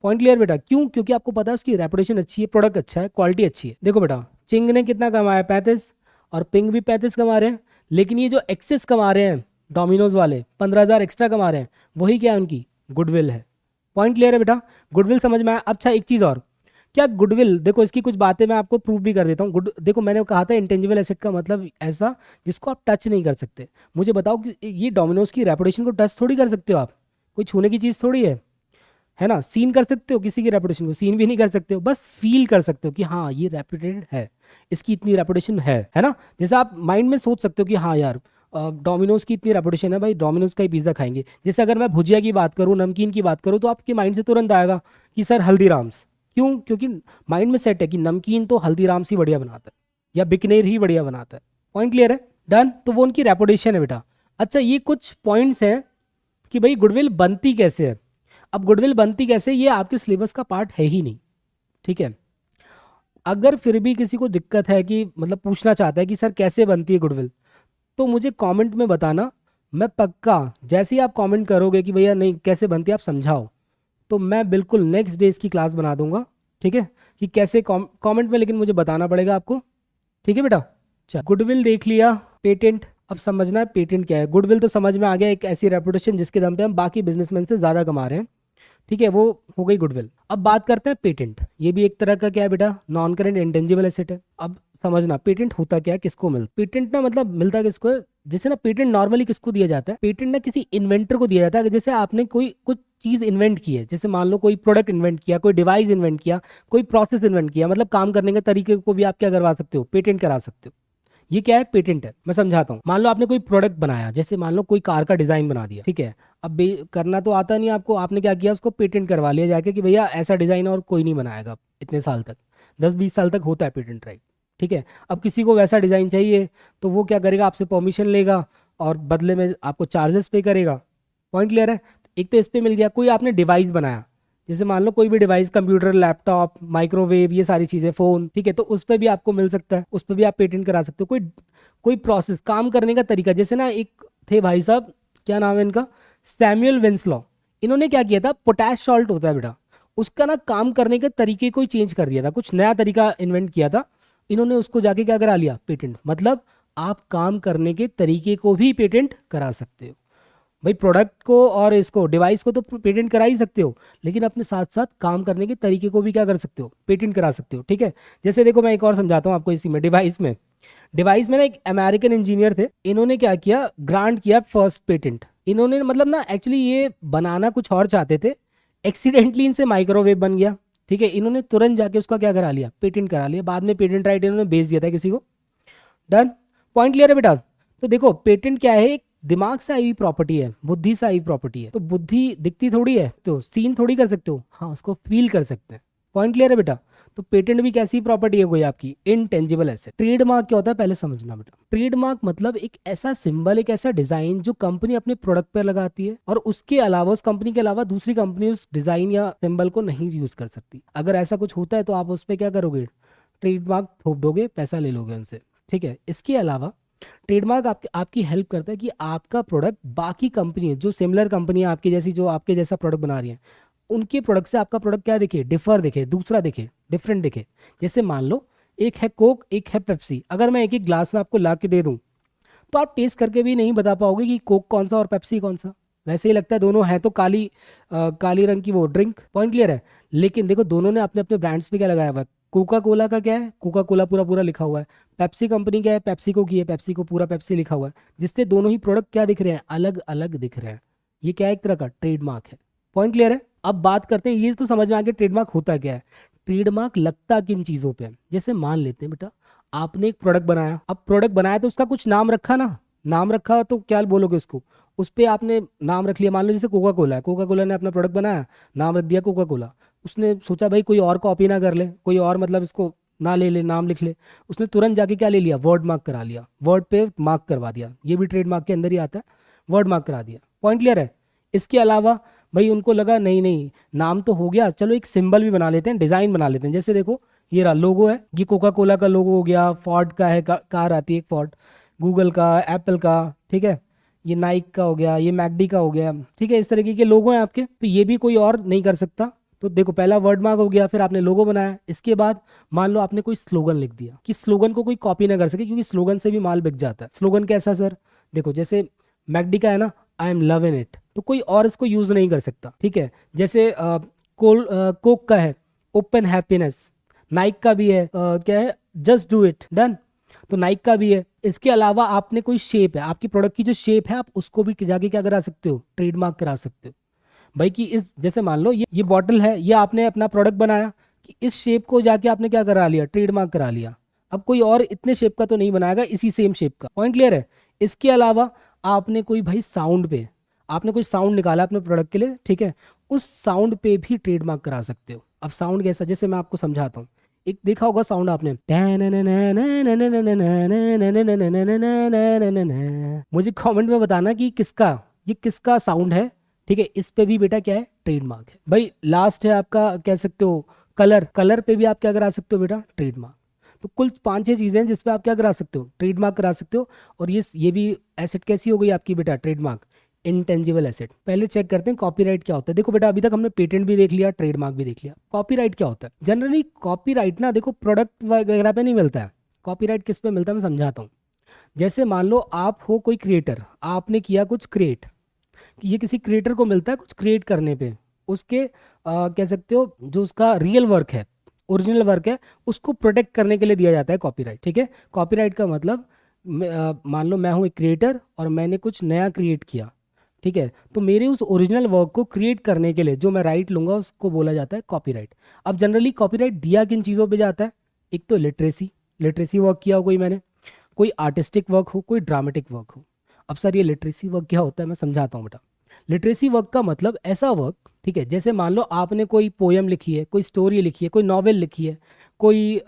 Speaker 1: पॉइंट क्लियर बेटा, क्यों, क्योंकि आपको पता है उसकी रेपुटेशन अच्छी है, प्रोडक्ट अच्छा है, क्वालिटी अच्छी है। देखो बेटा, चिंग ने कितना कमाया, 35, और पिंग भी 35 कमा रहे हैं, लेकिन ये जो एक्सेस कमा रहे हैं डोमिनोज वाले, 15,000 एक्स्ट्रा कमा रहे हैं, वही क्या है उनकी गुडविल है। पॉइंट क्लियर है बेटा, गुडविल समझ में आया। अच्छा एक चीज़ और, क्या गुडविल, देखो इसकी कुछ बातें मैं आपको प्रूव भी कर देता हूँ। गुड देखो, मैंने कहा था इंटेंजिबल एसेट का मतलब ऐसा जिसको आप टच नहीं कर सकते। मुझे बताओ कि ये डोमिनोज की रेपुटेशन को टच थोड़ी कर सकते हो आप, कोई छूने की चीज़ थोड़ी है ना। सीन कर सकते हो किसी की रेपुटेशन को, सीन भी नहीं कर सकते हो, बस फील कर सकते हो कि हाँ ये रेपुटेड है, इसकी इतनी रेपुटेशन है ना। जैसे आप माइंड में सोच सकते हो कि हाँ यार डोमिनोज की इतनी रेपुटेशन है, भाई डोमिनोज का ही पिज्ज़ा खाएंगे। जैसे अगर मैं भुजिया की बात करूँ, नमकीन की बात करूँ, तो आपके माइंड से तुरंत आएगा कि सर हल्दीराम्स। क्यों, क्योंकि माइंड में सेट है कि नमकीन तो हल्दीराम्स ही बढ़िया बनाता है या बिकनेर ही बढ़िया बनाता है। पॉइंट क्लियर है, डन। तो वो उनकी रेपुटेशन है बेटा। अच्छा ये कुछ पॉइंट्स हैं कि भाई गुडविल बनती कैसे है। अब गुडविल बनती कैसे, ये आपके सिलेबस का पार्ट है ही नहीं, ठीक है। अगर फिर भी किसी को दिक्कत है कि मतलब पूछना चाहता है कि सर कैसे बनती है गुडविल, तो मुझे कमेंट में बताना। मैं पक्का जैसे ही आप कमेंट करोगे कि भैया नहीं कैसे बनती है आप समझाओ, तो मैं बिल्कुल नेक्स्ट डे इसकी क्लास बना दूंगा, ठीक है, कि कैसे कमेंट में, लेकिन मुझे बताना पड़ेगा आपको, ठीक है बेटा। चल गुडविल देख लिया, पेटेंट अब समझना है पेटेंट क्या है। गुडविल तो समझ में आ गया, एक ऐसी रेपुटेशन जिसके दम पे हम बाकी बिजनेसमैन से ज़्यादा कमा रहे हैं, ठीक है, वो हो गई गुडविल। अब बात करते हैं पेटेंट। ये भी एक तरह का क्या है बेटा, नॉन करेंट इंटेंजिबल एसेट है। अब समझना पेटेंट होता क्या है, किसको मिलता पेटेंट ना, मतलब मिलता किसको है। जैसे ना पेटेंट नॉर्मली किसको दिया जाता है, पेटेंट ना किसी इन्वेंटर को दिया जाता है। जैसे आपने कोई कुछ चीज़ इन्वेंट की है, जैसे मान लो कोई प्रोडक्ट इन्वेंट किया, कोई डिवाइस इन्वेंट किया, कोई प्रोसेस इन्वेंट किया, मतलब काम करने के तरीके को भी आप क्या करवा सकते हो, पेटेंट करा सकते हो। ये क्या है, पेटेंट है। मैं समझाता हूँ। मान लो आपने कोई प्रोडक्ट बनाया, जैसे मान लो कोई कार का डिजाइन बना दिया, ठीक है। अब करना तो आता नहीं आपको, आपने क्या किया, उसको पेटेंट करवा लिया जाके कि भैया ऐसा डिजाइन और कोई नहीं बनाएगा इतने साल तक, 10-20 साल तक होता है पेटेंट राइट, ठीक है। अब किसी को वैसा डिजाइन चाहिए तो वो क्या करेगा, आपसे परमिशन लेगा और बदले में आपको चार्जेस पे करेगा। पॉइंट क्लियर है। एक तो इस पे मिल गया। कोई आपने डिवाइस बनाया, जैसे मान लो कोई भी डिवाइस, कंप्यूटर, लैपटॉप, माइक्रोवेव, ये सारी चीजें, फोन, ठीक है, तो उस पर भी आपको मिल सकता है, उस पर भी आप पेटेंट करा सकते हो। कोई कोई प्रोसेस, काम करने का तरीका, जैसे ना एक थे भाई साहब, क्या नाम है इनका, सैमुअल विंसलॉ। इन्होंने क्या किया था, पोटैश सॉल्ट होता है बेटा, उसका ना काम करने के तरीके को ही चेंज कर दिया था, कुछ नया तरीका इन्वेंट किया था इन्होंने, उसको जाके क्या करा लिया, पेटेंट। मतलब आप काम करने के तरीके को भी पेटेंट करा सकते हो भाई। प्रोडक्ट को और इसको, डिवाइस को तो पेटेंट करा ही सकते हो, लेकिन अपने साथ साथ काम करने के तरीके को भी क्या कर सकते हो, पेटेंट करा सकते हो, ठीक है। जैसे देखो मैं एक और समझाता हूँ आपको इसी में, डिवाइस में ना एक अमेरिकन इंजीनियर थे, इन्होंने क्या किया, ग्रांट किया फर्स्ट पेटेंट। इन्होंने मतलब ना एक्चुअली ये बनाना कुछ और चाहते थे, एक्सीडेंटली इनसे माइक्रोवेव बन गया, ठीक है। इन्होंने तुरंत जाके उसका क्या करा लिया, पेटेंट करा लिया। बाद में पेटेंट राइट इन्होंने बेच दिया था किसी को। डन। पॉइंट क्लियर है बेटा। तो देखो पेटेंट क्या है, एक दिमाग से आई हुई प्रॉपर्टी है, बुद्धि से आई हुई प्रॉपर्टी है। तो बुद्धि दिखती थोड़ी है, तो सीन थोड़ी कर सकते हो, हाँ उसको फील कर सकते हैं। पॉइंट क्लियर है बेटा। तो पेटेंट भी कैसी प्रॉपर्टी है, कोई आपकी इनटेंजिबल एसेट। ट्रेडमार्क क्या होता है पहले समझना बेटा। ट्रेडमार्क मतलब एक ऐसा सिंबल, एक ऐसा डिजाइन जो कंपनी अपने प्रोडक्ट पर लगाती है, और उसके अलावा, उस कंपनी के अलावा दूसरी कंपनी उस डिजाइन या सिंबल को नहीं यूज कर सकती। अगर ऐसा कुछ होता है तो आप उस पर क्या करोगे, ट्रेडमार्क थोप दोगे, पैसा ले लोगे उनसे, ठीक है। इसके अलावा ट्रेडमार्क आपकी हेल्प करता है कि आपका प्रोडक्ट बाकी कंपनी, जो सिमिलर कंपनी है आपकी जैसी, जो आपके जैसा प्रोडक्ट बना रही है, उनके प्रोडक्ट से आपका प्रोडक्ट क्या दिखे, डिफर दिखे, दूसरा दिखे, डिफरेंट दिखे। जैसे मान लो एक है कोक, एक है पेप्सी, अगर मैं एक एक ग्लास में आपको ला के दे दूं तो आप टेस्ट करके भी नहीं बता पाओगे कि कोक कौन सा और पेप्सी कौन सा। वैसे ही लगता है दोनों है तो काली रंग की वो ड्रिंक। पॉइंट क्लियर है। लेकिन देखो दोनों ने अपने अपने ब्रांड्स पे क्या लगाया हुआ है। कोका कोला का क्या है, कोका कोला पूरा पूरा लिखा हुआ है। पेप्सी कंपनी क्या है, पेप्सी को की है, पेप्सी को पूरा पेप्सी लिखा हुआ है, जिससे दोनों ही प्रोडक्ट क्या दिख रहे हैं, अलग अलग दिख रहे हैं। ये क्या है, एक तरह का ट्रेडमार्क है। पॉइंट क्लियर है। अब बात करते हैं, ये तो समझ में आ गया ट्रेडमार्क होता क्या है। ट्रेडमार्क लगता किन चीजों पे है, जैसे मान लेते हैं बेटा आपने एक प्रोडक्ट बनाया, अब प्रोडक्ट बनाया तो उसका कुछ नाम रखा ना, नाम रखा तो क्या बोलोगे उसको, उस पे आपने नाम रख लिया। मान लो जैसे कोका कोला है, कोका कोला ने अपना प्रोडक्ट बनाया, नाम रख दिया कोका कोला। उसने सोचा भाई कोई और कॉपी ना कर ले, कोई और मतलब इसको ना ले ले, नाम लिख ले। उसने तुरंत जाके क्या ले लिया, वर्ड मार्क करा लिया, वर्ड पे मार्क करवा दिया। ये भी ट्रेडमार्क के अंदर ही आता है, वर्ड मार्क करा दिया। पॉइंट क्लियर है। इसके अलावा भाई उनको लगा नहीं नहीं नाम तो हो गया, चलो एक सिंबल भी बना लेते हैं, डिजाइन बना लेते हैं। जैसे देखो ये रहा लोगो है, ये कोका कोला का लोगो हो गया, फोर्ड का है, कार आती है एक फोर्ड, गूगल का, एप्पल का, ठीक है, ये नाइक का हो गया, ये मैकडी का हो गया, ठीक है। इस तरीके के लोगो हैं आपके, तो ये भी कोई और नहीं कर सकता। तो देखो पहला वर्ड मार्क हो गया, फिर आपने लोगो बनाया। इसके बाद मान लो आपने कोई स्लोगन लिख दिया कि स्लोगन को कोई कॉपी ना कर सके, क्योंकि स्लोगन से भी माल बिक जाता है। स्लोगन कैसा सर, देखो जैसे मैकडी का है ना, I am love in it, तो कोई और इसको यूज नहीं कर सकता, ठीक है। जैसे कोक का है, ओपन हैप्पीनेस। नाइक का भी है क्या है, जस्ट डू इट, डन। तो नाइक का भी है। इसके अलावा आपने कोई शेप है, आपकी प्रोडक्ट की जो शेप है, आप उसको भी जाके क्या करा सकते हो, ट्रेडमार्क करा सकते हो भाई। कि इस जैसे मान लो ये बॉटल है, ये आपने अपना प्रोडक्ट बनाया कि इस शेप को जाके आपने क्या करा लिया, ट्रेडमार्क करा लिया। अब कोई और इतने शेप का तो नहीं बनाएगा, इसी सेम शेप का। पॉइंट क्लियर है। इसके अलावा आपने कोई भाई साउंड पे, आपने कोई साउंड निकाला अपने प्रोडक्ट के लिए, ठीक है, उस साउंड पे भी ट्रेडमार्क करा सकते हो। अब साउंड कैसा, जैसे मैं आपको समझाता हूँ। एक देखा होगा साउंड आपने, मुझे कमेंट में बताना कि किसका, ये किसका साउंड है, ठीक है। इस पे भी बेटा क्या है, ट्रेडमार्क है भाई। लास्ट है आपका, कह सकते हो कलर, कलर पे भी आप क्या करा सकते हो बेटा, ट्रेडमार्क। तो कुल 5-6 चीजें हैं जिसपे आप क्या करा सकते हो, ट्रेडमार्क करा सकते हो। और ये भी एसेट कैसी हो गई आपकी बेटा, ट्रेडमार्क, इंटेंजिबल एसेट। पहले चेक करते हैं कॉपीराइट क्या होता है। देखो बेटा अभी तक हमने पेटेंट भी देख लिया, ट्रेडमार्क भी देख लिया, कॉपीराइट क्या होता है। जनरली कॉपीराइट ना देखो प्रोडक्ट वगैरह पे नहीं मिलता है, कॉपीराइट किस पे मिलता है मैं समझाता हूँ। जैसे मान लो आप हो कोई क्रिएटर, आपने किया कुछ क्रिएट, ये किसी क्रिएटर को मिलता है कुछ क्रिएट करने पे, उसके कह सकते हो जो उसका रियल वर्क है, ओरिजिनल वर्क है, उसको प्रोटेक्ट करने के लिए दिया जाता है कॉपीराइट, ठीक है। कॉपीराइट का मतलब मान लो मैं हूँ एक क्रिएटर और मैंने कुछ नया क्रिएट किया, ठीक है, तो मेरे उस ओरिजिनल वर्क को क्रिएट करने के लिए जो मैं राइट लूंगा उसको बोला जाता है कॉपीराइट। अब जनरली कॉपीराइट दिया किन चीज़ों पे जाता है, एक तो लिटरेसी, लिटरेसी वर्क किया हो कोई मैंने, कोई आर्टिस्टिक वर्क हो, कोई ड्रामेटिक वर्क हो। अब सर ये लिटरेसी वर्क क्या होता है, मैं समझाता हूँ बेटा। लिटरेसी वर्क का मतलब ऐसा वर्क, ठीक है, जैसे मान लो आपने कोई पोयम लिखी है, कोई स्टोरी लिखी है, कोई नॉवेल लिखी है, कोई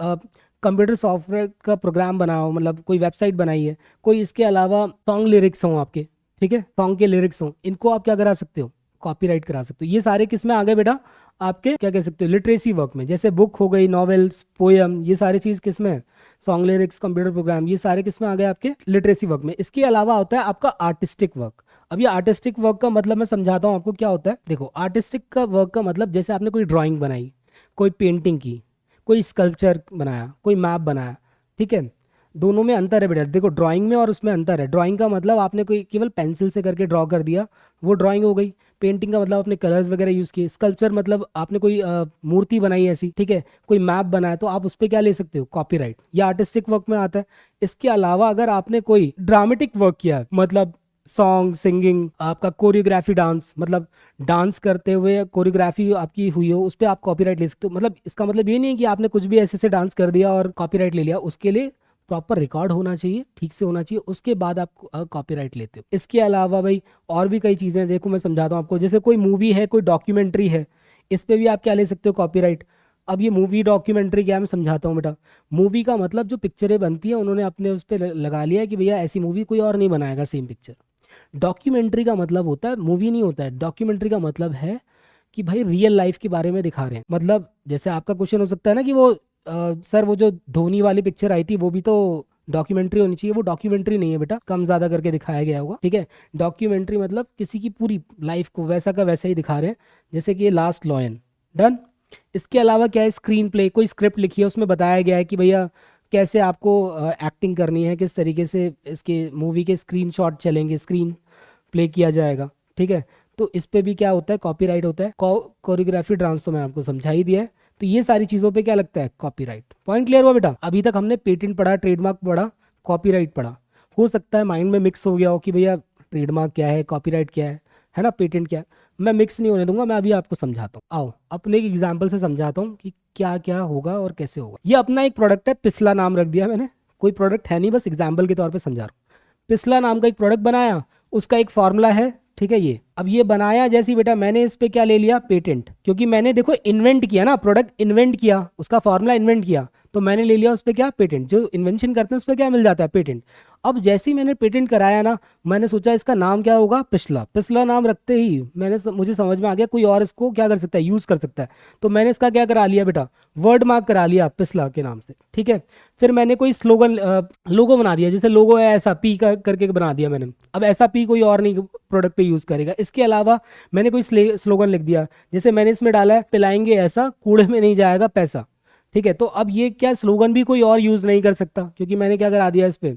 Speaker 1: कंप्यूटर सॉफ्टवेयर का प्रोग्राम बना हो, मतलब कोई वेबसाइट बनाई है, कोई इसके अलावा सॉन्ग लिरिक्स हों आपके, ठीक है, सॉन्ग के लिरिक्स हों, इनको आप क्या करा सकते हो, कॉपीराइट करा सकते हो। ये सारे किस में आ गए बेटा, आपके क्या कह सकते हो, लिटरेसी वर्क में। जैसे बुक हो गई, नॉवेल्स, पोयम, ये सारी चीज़ किस में है, सॉन्ग लिरिक्स, कंप्यूटर प्रोग्राम, ये सारे किस में आ गए आपके लिटरेसी वर्क में। इसके अलावा होता है आपका आर्टिस्टिक वर्क। अब ये आर्टिस्टिक वर्क का मतलब मैं समझाता हूँ आपको क्या होता है। देखो, आर्टिस्टिक का वर्क का मतलब जैसे आपने कोई ड्राइंग बनाई, कोई पेंटिंग की, कोई स्कल्पचर बनाया, कोई मैप बनाया, ठीक है, दोनों में अंतर है बेटा। देखो, ड्राइंग में और उसमें अंतर है। ड्राइंग का मतलब आपने कोई केवल पेंसिल से करके ड्रॉ कर दिया, वो ड्राइंग हो गई। पेंटिंग का मतलब आपने कलर्स वगैरह यूज़ किए। स्कल्पचर मतलब आपने कोई मूर्ति बनाई ऐसी, ठीक है, कोई मैप बनाया, तो आप उस पर क्या ले सकते हो, कॉपीराइट। ये आर्टिस्टिक वर्क में आता है। इसके अलावा अगर आपने कोई ड्रामेटिक वर्क किया, मतलब सॉन्ग, सिंगिंग, आपका कोरियोग्राफी, डांस, मतलब डांस करते हुए कोरियोग्राफी आपकी हुई हो, उस पर आप कॉपीराइट ले सकते हो। मतलब इसका मतलब ये नहीं है कि आपने कुछ भी ऐसे से डांस कर दिया और कॉपीराइट ले लिया। उसके लिए प्रॉपर रिकॉर्ड होना चाहिए, ठीक से होना चाहिए, उसके बाद आप कॉपीराइट लेते हो। इसके अलावा भाई और भी कई चीज़ें हैं, देखो मैं समझाता हूँ आपको। जैसे कोई मूवी है, कोई डॉक्यूमेंट्री है, इस पे भी आप क्या ले सकते हो, कॉपीराइट। अब ये मूवी डॉक्यूमेंट्री क्या है, मैं समझाता हूँ बेटा। मूवी का मतलब जो पिक्चरें बनती हैं, उन्होंने अपने उस पर लगा लिया है कि भैया ऐसी मूवी कोई और नहीं बनाएगा सेम पिक्चर। डॉक्यूमेंट्री का मतलब होता है, मूवी नहीं होता है। डॉक्यूमेंट्री का मतलब है कि भाई रियल लाइफ के बारे में दिखा रहे हैं। मतलब जैसे आपका क्वेश्चन हो सकता है ना कि वो सर वो जो धोनी वाली पिक्चर आई थी वो भी तो डॉक्यूमेंट्री होनी चाहिए। वो डॉक्यूमेंट्री नहीं है बेटा, कम ज्यादा करके दिखाया गया होगा, ठीक है। डॉक्यूमेंट्री मतलब किसी की पूरी लाइफ को वैसा का वैसा ही दिखा रहे हैं, जैसे कि ये लास्ट लॉयन। डन। इसके अलावा क्या है, स्क्रीन प्ले, कोई स्क्रिप्ट लिखी है, उसमें बताया गया है कि भैया कैसे आपको एक्टिंग करनी है, किस तरीके से इसके मूवी के स्क्रीनशॉट चलेंगे, स्क्रीन प्ले किया जाएगा, ठीक है। तो इस पे भी क्या होता है, कॉपीराइट होता है। कोरियोग्राफी, डांस तो मैं आपको समझा ही दिया है। तो ये सारी चीज़ों पे क्या लगता है, कॉपीराइट। पॉइंट क्लियर हुआ बेटा। अभी तक हमने पेटेंट पढ़ा, ट्रेडमार्क पढ़ा, कॉपीराइट पढ़ा। हो सकता है माइंड में मिक्स हो गया हो कि भैया ट्रेडमार्क क्या है क्या है ना, पेटेंट क्या है। मैं मिक्स नहीं होने दूंगा, मैं अभी आपको समझाता हूँ। आओ अपने एक एग्जाम्पल से समझाता हूँ कि क्या क्या होगा और कैसे होगा। ये अपना एक प्रोडक्ट है, पिछला नाम रख दिया मैंने, कोई प्रोडक्ट है नहीं, बस एग्जाम्पल के तौर पर समझा रहा हूँ। पिछला नाम का एक प्रोडक्ट बनाया, उसका एक फॉर्मूला है, ठीक है। ये अब ये बनाया जैसे ही बेटा मैंने इस पे क्या ले लिया, पेटेंट, क्योंकि मैंने देखो इन्वेंट किया ना, प्रोडक्ट इन्वेंट किया, उसका फॉर्मूला इन्वेंट किया, तो मैंने ले लिया उस पे क्या, पेटेंट। जो इन्वेंशन करते हैं उस पर क्या मिल जाता है, पेटेंट। अब जैसे ही मैंने पेटेंट कराया ना, मैंने सोचा इसका नाम क्या होगा, पिछला। पिछला नाम रखते ही मुझे समझ में आ गया कोई और इसको क्या कर सकता है, यूज कर सकता है। तो मैंने इसका क्या करा लिया बेटा, वर्ड मार्क करा लिया पिछला के नाम से, ठीक है। फिर मैंने कोई स्लोगन, लोगो बना दिया, जैसे लोगो है ऐसा पी का करके बना दिया मैंने। अब ऐसा पी कोई और नहीं प्रोडक्ट पे यूज करेगा। इसके अलावा मैंने कोई स्लोगन लिख दिया, जैसे मैंने इसमें डाला है पिलाएंगे ऐसा, कूड़े में नहीं जाएगा पैसा, ठीक है। तो अब ये क्या, स्लोगन भी कोई और यूज नहीं कर सकता, क्योंकि मैंने क्या करा दिया, इस पे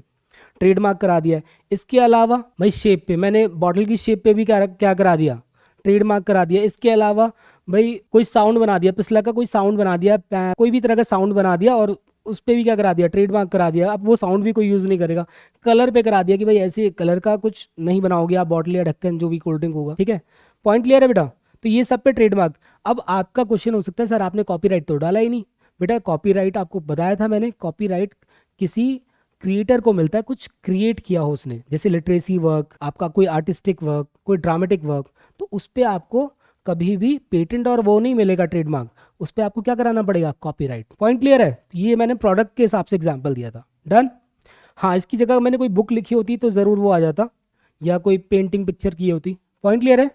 Speaker 1: ट्रेडमार्क करा दिया है। इसके अलावा भाई शेप पे, मैंने बॉटल की शेप पे भी क्या क्या करा दिया, ट्रेडमार्क करा दिया। इसके अलावा भाई कोई साउंड बना दिया, पिछला का कोई साउंड बना दिया, कोई भी तरह का साउंड बना दिया और उस पे भी क्या करा दिया, ट्रेडमार्क करा दिया। अब वो साउंड भी कोई यूज नहीं करेगा। कलर पे करा दिया कि भाई ऐसे कलर का कुछ नहीं बनाओगे आप, बॉटल या ढक्कन जो भी कोल्ड ड्रिंक होगा, ठीक है। पॉइंट क्लियर है बेटा। तो ये सब पे ट्रेडमार्क। अब आपका क्वेश्चन हो सकता है सर आपने कॉपीराइट तो डाला ही नहीं। बेटा कॉपीराइट आपको बताया था मैंने, कॉपीराइट किसी क्रिएटर को मिलता है, कुछ क्रिएट किया हो उसने, जैसे लिटरेसी वर्क, आपका कोई आर्टिस्टिक वर्क, कोई ड्रामेटिक वर्क, तो उस पर आपको कभी भी पेटेंट और वो नहीं मिलेगा, ट्रेडमार्क। उस पर आपको क्या कराना पड़ेगा, कॉपीराइट। पॉइंट क्लियर है। तो ये मैंने प्रोडक्ट के हिसाब से एग्जांपल दिया था। डन। हाँ, इसकी जगह मैंने कोई बुक लिखी होती तो ज़रूर वो आ जाता, या कोई पेंटिंग पिक्चर की होती। पॉइंट क्लियर है।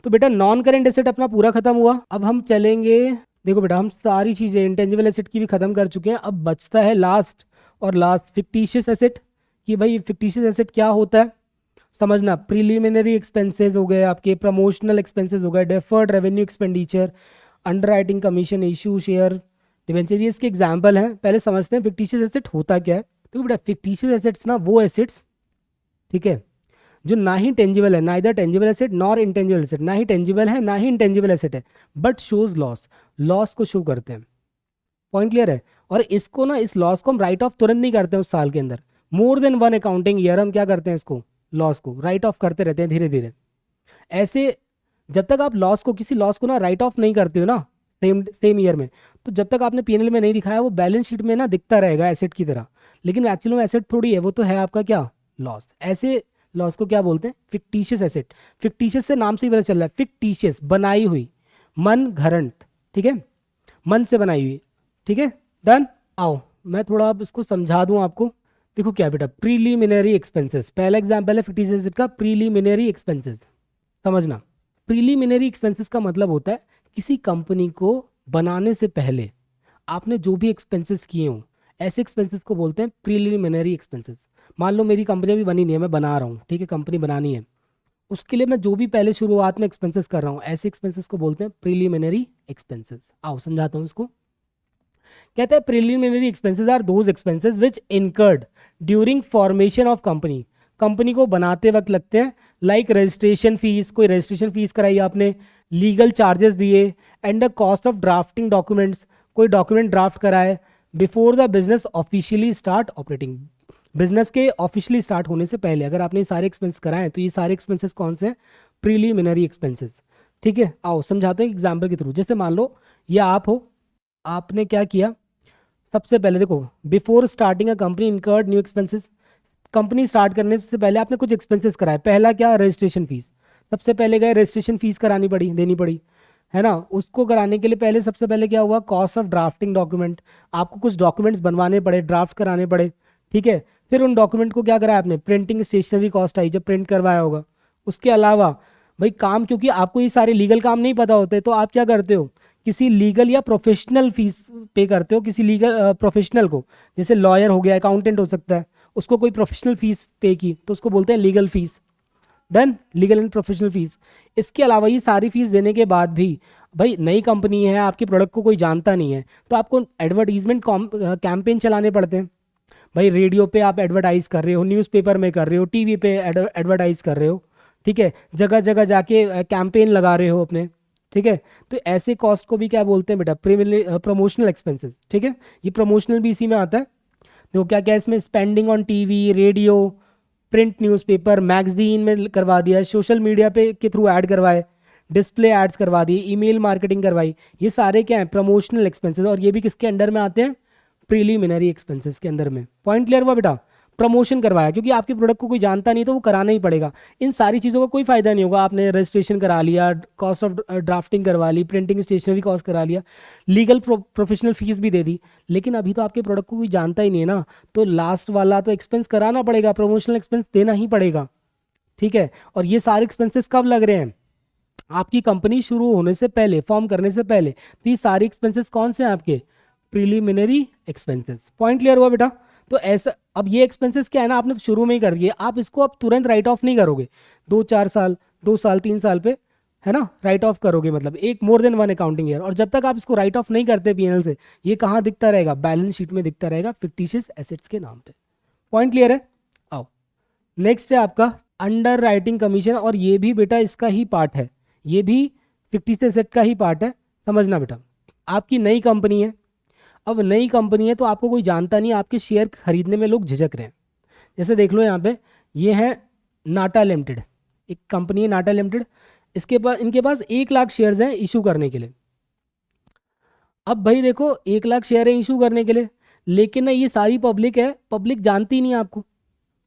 Speaker 1: तो बेटा नॉन करेंट एसेट अपना पूरा खत्म हुआ। अब हम चलेंगे, देखो बेटा हम सारी चीज़ें इंटेंजिबल एसेट की भी खत्म कर चुके हैं। अब बचता है लास्ट और लास्ट, फिक्टिशियस एसेट। कि भाई फिक्टिशियस एसेट क्या होता है समझना। प्रीलिमिनरी एक्सपेंसेस हो गए आपके, प्रमोशनल एक्सपेंसेस हो गए, deferred revenue expenditure, under writing commission, issue share, debenture, ये इसके एग्जाम्पल हैं। पहले समझते हैं फिक्टिशियस एसेट होता क्या है। तो बेटा फिक्टिशियस एसेट्स ना वो एसेट्स, ठीक है, जो ना ही टेंजिबल है, ना इधर tangible asset nor intangible asset, ना ही टेंजिबल है ना ही इंटेंजिबल एसेट है, बट शोज लॉस, लॉस को शो करते हैं। पॉइंट क्लियर है। और इसको ना, इस लॉस को हम राइट ऑफ तुरंत नहीं करते हैं उस साल के अंदर। More than one accounting year हम क्या करते हैं, इसको लॉस को राइट ऑफ करते रहते हैं धीरे धीरे। ऐसे जब तक आप लॉस को, किसी लॉस को ना राइट ऑफ नहीं करते हो ना सेम ईयर में, तो जब तक आपने पीएनएल में नहीं दिखाया, वो बैलेंस शीट में ना दिखता रहेगा एसेट की तरह। लेकिन एक्चुअली में एसेट थोड़ी है, वो तो है आपका क्या, लॉस। ऐसे लॉस को क्या बोलते हैं, फिक्टिशियस एसेट। फिक्टिशियस से नाम से ही पता चल रहा है, फिक्टिशियस बनाई हुई, मन घड़ंत, ठीक है, मन से बनाई हुई, ठीक है। डन। आओ मैं थोड़ा अब इसको समझा दूं आपको। देखो क्या बेटा, प्रीलिमिनरी एक्सपेंसेस, पहला एग्जांपल है फिक्टिशियस एसेट का, प्रीलिमिनरी एक्सपेंसेस। समझना, प्रीलिमिनरी एक्सपेंसेस का मतलब होता है किसी कंपनी को बनाने से पहले आपने जो भी एक्सपेंसेस किए हों, ऐसे एक्सपेंसेस को बोलते हैं प्रीलिमिनरी एक्सपेंसेस। मान लो मेरी कंपनी अभी बनी नहीं है, मैं बना रहा हूँ, ठीक है, कंपनी बनानी है, उसके लिए मैं जो भी पहले शुरुआत में एक्सपेंसेस कर रहा हूँ, ऐसे एक्सपेंसेस को बोलते हैं प्रीलिमिनरी एक्सपेंसेस। आओ समझाता हूँ इसको। कहते हैं preliminary expenses are those expenses which incurred during formation of company, company को बनाते वक्त लगते हैं, लाइक रजिस्ट्रेशन फीस, कोई रजिस्ट्रेशन फीस कराई आपने, लीगल चार्जेस दिए, and the cost of drafting documents, कोई डॉक्यूमेंट ड्राफ्ट कराए, before the business officially start operating, business के ऑफिशियली स्टार्ट होने से पहले अगर आपने ये सारे एक्सपेंस कराए तो ये सारे एक्सपेंसेस कौन से हैं, प्रीलिमिनरी एक्सपेंसेस। ठीक है, आओ समझाते हैं एग्जाम्पल के थ्रू। जैसे मान लो ये आप हो, आपने क्या किया, सबसे पहले देखो, before starting a company incurred new expenses, company start करने से पहले आपने कुछ एक्सपेंसेस कराए। पहला क्या, रजिस्ट्रेशन फीस, सबसे पहले गए रजिस्ट्रेशन फीस करानी पड़ी, देनी पड़ी, है ना। उसको कराने के लिए पहले सबसे पहले क्या हुआ, कॉस्ट ऑफ ड्राफ्टिंग डॉक्यूमेंट, आपको कुछ डॉक्यूमेंट्स बनवाने पड़े, ड्राफ्ट कराने पड़े, ठीक है। फिर उन डॉक्यूमेंट को क्या कराया आपने, प्रिंटिंग स्टेशनरी कॉस्ट आई, जब प्रिंट करवाया होगा। उसके अलावा भाई काम, क्योंकि आपको ये सारे लीगल काम नहीं पता होते, तो आप क्या करते हो, किसी लीगल या प्रोफेशनल फीस पे करते हो, किसी लीगल प्रोफेशनल को, जैसे लॉयर हो गया, अकाउंटेंट हो सकता है, उसको कोई प्रोफेशनल फीस पे की तो उसको बोलते हैं legal fees. Done, legal and professional fees. इसके अलावा ये सारी फीस देने के बाद भी भाई नई कंपनी है, आपके प्रोडक्ट को कोई जानता नहीं है, तो आपको एडवर्टीजमेंट कैंपेन चलाने पड़ते हैं। भाई रेडियो पे आप एडवर्टाइज कर रहे हो, न्यूज़पेपर में कर रहे हो, टीवी पे एडवर्टाइज कर रहे हो, ठीक है, जगह जगह जाके कैंपेन लगा रहे हो अपने, ठीक है। तो ऐसे कॉस्ट को भी क्या बोलते हैं बेटा, प्रमोशनल एक्सपेंसेस, ठीक है। ये प्रमोशनल भी इसी में आता है। देखो क्या क्या इसमें, spending on TV, radio, print newspaper, magazine में करवा दिया, सोशल मीडिया पे के थ्रू ऐड करवाए, डिस्प्ले एड्स करवा दिए, ईमेल मार्केटिंग करवाई, ये सारे क्या हैं, प्रमोशनल एक्सपेंसेस। और ये भी किसके अंडर में आते हैं, प्रीलिमिनरी एक्सपेंसेस के अंदर में। पॉइंट क्लियर हुआ बेटा, प्रमोशन करवाया, क्योंकि आपके प्रोडक्ट को कोई जानता नहीं तो वो कराना ही पड़ेगा। इन सारी चीज़ों का कोई फायदा नहीं होगा, आपने रजिस्ट्रेशन करा लिया, कॉस्ट ऑफ ड्राफ्टिंग करवा ली, प्रिंटिंग स्टेशनरी कॉस्ट करा लिया, लीगल प्रोफेशनल फीस भी दे दी, लेकिन अभी तो आपके प्रोडक्ट को कोई जानता ही नहीं है ना, तो लास्ट वाला तो एक्सपेंस कराना पड़ेगा, प्रमोशनल एक्सपेंस देना ही पड़ेगा, ठीक है। और ये सारे एक्सपेंसेस कब लग रहे हैं, आपकी कंपनी शुरू होने से पहले, फॉर्म करने से पहले। तो ये सारे एक्सपेंसेस कौन से हैं आपके, प्रीलिमिनरी एक्सपेंसेस। पॉइंट क्लियर हुआ बेटा। तो ऐसा, अब ये एक्सपेंसेस क्या है ना, आपने शुरू में ही कर दिए, आप इसको अब तुरंत राइट ऑफ नहीं करोगे, 2-4 साल, 2 साल 3 साल पे, है ना, राइट ऑफ करोगे, मतलब एक more than one accounting year. और जब तक आप इसको राइट ऑफ नहीं करते पीएनएल से, ये कहाँ दिखता रहेगा, बैलेंस शीट में दिखता रहेगा, फिक्टिशियस एसेट्स के नाम पे। पॉइंट क्लियर है। आओ नेक्स्ट है आपका अंडर राइटिंग कमीशन, और ये भी बेटा इसका ही पार्ट है, ये भी फिक्टिशियस एसेट का ही पार्ट है। समझना बेटा, आपकी नई कंपनी है, अब नई कंपनी है तो आपको कोई जानता नहीं, आपके शेयर खरीदने में लोग झिझक रहे हैं। जैसे देख लो यहाँ पे, ये है नाटा लिमिटेड, एक कंपनी है नाटा लिमिटेड, इसके पास, इनके पास 1 लाख शेयर्स हैं इशू करने के लिए। अब भाई देखो 1 लाख शेयर है इशू करने के लिए, लेकिन ना ये सारी पब्लिक है, पब्लिक जानती नहीं है आपको।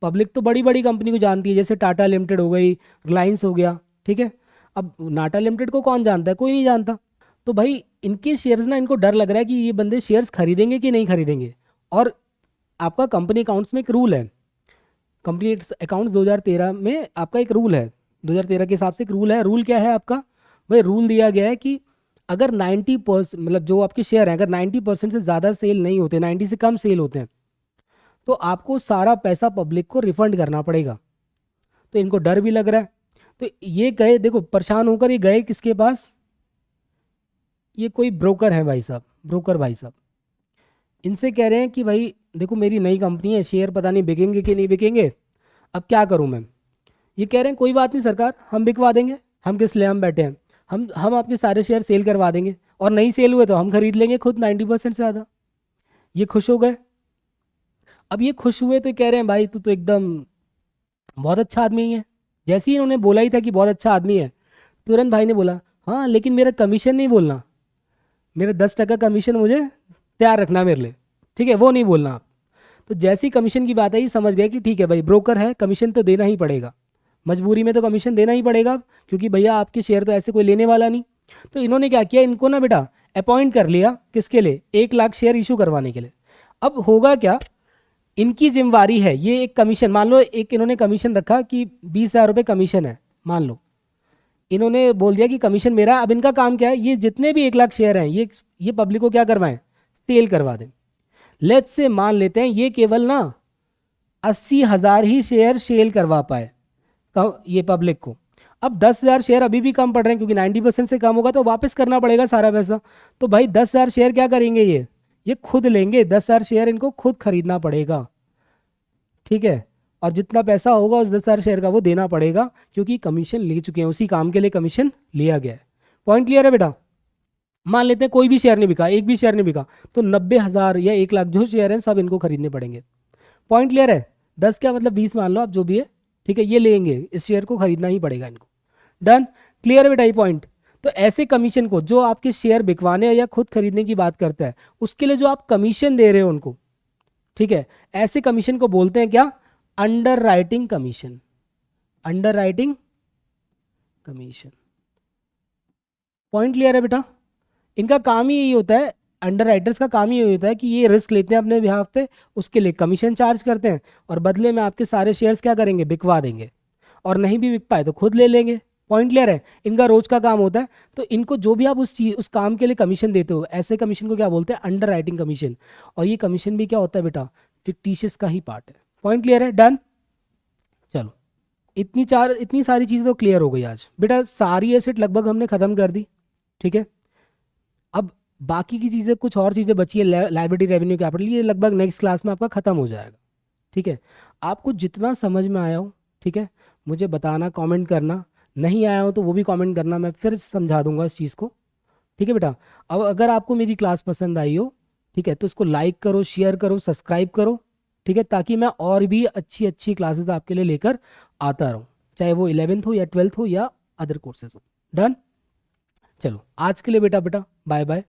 Speaker 1: पब्लिक तो बड़ी बड़ी कंपनी को जानती है, जैसे टाटा लिमिटेड हो गई, रिलायंस हो गया, ठीक है। अब नाटा लिमिटेड को कौन जानता है, कोई नहीं जानता। तो भाई इनके शेयर्स ना, इनको डर लग रहा है कि ये बंदे शेयर्स खरीदेंगे कि नहीं खरीदेंगे। और आपका कंपनी अकाउंट्स में एक रूल है, कंपनी अकाउंट्स 2013 में आपका एक रूल है, 2013 के हिसाब से एक रूल है। रूल क्या है आपका, भाई रूल दिया गया है कि अगर 90%, मतलब जो आपके शेयर हैं, अगर 90% से ज़्यादा सेल नहीं होते, 90 से कम सेल होते हैं, तो आपको सारा पैसा पब्लिक को रिफंड करना पड़ेगा। तो इनको डर भी लग रहा है, तो ये गए, देखो परेशान होकर ये गए किसके पास, ये कोई ब्रोकर है भाई साहब, ब्रोकर भाई साहब, इनसे कह रहे हैं कि भाई देखो मेरी नई कंपनी है, शेयर पता नहीं बिकेंगे कि नहीं बिकेंगे, अब क्या करूं मैं। ये कह रहे हैं कोई बात नहीं सरकार, हम बिकवा देंगे, हम किस लिए हम बैठे हैं, हम आपके सारे शेयर सेल करवा देंगे, और नहीं सेल हुए तो हम खरीद लेंगे खुद 90% से ज़्यादा। ये खुश हो गए। अब ये खुश हुए तो कह रहे हैं भाई तू तो एकदम बहुत अच्छा आदमी है। जैसे ही इन्होंने बोला ही था कि बहुत अच्छा आदमी है, तुरंत भाई ने बोला हाँ लेकिन मेरा कमीशन नहीं बोलना, मेरा 10% कमीशन मुझे तैयार रखना मेरे लिए, ठीक है, वो नहीं बोलना आप। तो जैसे ही कमीशन की बात आई समझ गए कि ठीक है भाई ब्रोकर है, कमीशन तो देना ही पड़ेगा, मजबूरी में तो कमीशन देना ही पड़ेगा, क्योंकि भैया आपके शेयर तो ऐसे कोई लेने वाला नहीं। तो इन्होंने क्या किया, इनको ना बेटा अपॉइंट कर लिया, किसके लिए, 1 लाख शेयर इशू करवाने के लिए। अब होगा क्या, इनकी जिम्मेवारी है, ये एक कमीशन, मान लो एक इन्होंने कमीशन रखा कि 20,000 रुपये कमीशन है, मान लो इन्होंने बोल दिया कि कमीशन मेरा। अब इनका काम क्या है, ये जितने भी 1 लाख शेयर हैं ये पब्लिक को क्या करवाएं, सेल करवा दें। लेट्स से मान लेते हैं ये केवल ना 80,000 ही शेयर सेल करवा पाए ये पब्लिक को। अब 10,000 शेयर अभी भी कम पड़ रहे हैं, क्योंकि 90% से कम होगा तो वापस करना पड़ेगा सारा पैसा। तो भाई 10,000 शेयर क्या करेंगे, ये खुद लेंगे, 10,000 शेयर इनको खुद खरीदना पड़ेगा, ठीक है। और जितना पैसा होगा उस 10,000 शेयर का वो देना पड़ेगा, क्योंकि कमीशन ले चुके हैं, उसी काम के लिए कमीशन लिया गया है। पॉइंट क्लियर है बेटा। मान लेते हैं कोई भी शेयर नहीं बिका, एक भी शेयर नहीं बिका, तो 90,000 या 1 लाख जो शेयर हैं सब इनको खरीदने पड़ेंगे। पॉइंट क्लियर है। 10 क्या मतलब 20 मान लो आप, जो भी है, ठीक है, ये लेंगे, इस शेयर को खरीदना ही पड़ेगा इनको। डन, क्लियर है बेटा ये पॉइंट। तो ऐसे कमीशन को, जो आपके शेयर बिकवाने या खुद खरीदने की बात करता है, उसके लिए जो आप कमीशन दे रहे हो उनको, ठीक है, ऐसे कमीशन को बोलते हैं क्या, under writing commission. Under writing commission. Point clear है बेटा। इनका काम ही यही होता है, अंडर राइटर्स का काम ही यही होता है कि ये रिस्क लेते हैं अपने बिहाफ पे, उसके लिए कमीशन चार्ज करते हैं, और बदले में आपके सारे शेयर्स क्या करेंगे, बिकवा देंगे, और नहीं भी बिक पाए तो खुद ले लेंगे। पॉइंट क्लियर है। इनका रोज का काम होता है। तो इनको जो भी आप उस काम के लिए कमीशन देते हो, ऐसे कमीशन को क्या बोलते हैं, अंडर राइटिंग कमीशन। और ये कमीशन भी क्या होता है बेटा, फिक्टिशियस का ही पार्ट है। पॉइंट क्लियर है। डन, चलो इतनी सारी चीज़ें तो क्लियर हो गई आज बेटा। सारी एसेट लगभग हमने ख़त्म कर दी, ठीक है। अब बाकी की चीज़ें, कुछ और चीज़ें बची है, लायबिलिटी, रेवेन्यू, कैपिटल, ये लगभग नेक्स्ट क्लास में आपका ख़त्म हो जाएगा, ठीक है। आपको जितना समझ में आया हो, ठीक है, मुझे बताना, कमेंट करना। नहीं आया हो तो वो भी कमेंट करना, मैं फिर समझा दूंगा इस चीज़ को, ठीक है बेटा। अब अगर आपको मेरी क्लास पसंद आई हो, ठीक है, तो इसको लाइक करो, शेयर करो, सब्सक्राइब करो, ठीक है, ताकि मैं और भी अच्छी अच्छी क्लासेस आपके लिए लेकर आता रहूँ, चाहे वो 11th हो या 12th हो या अदर कोर्सेज हो। डन, चलो आज के लिए बेटा बाय बाय।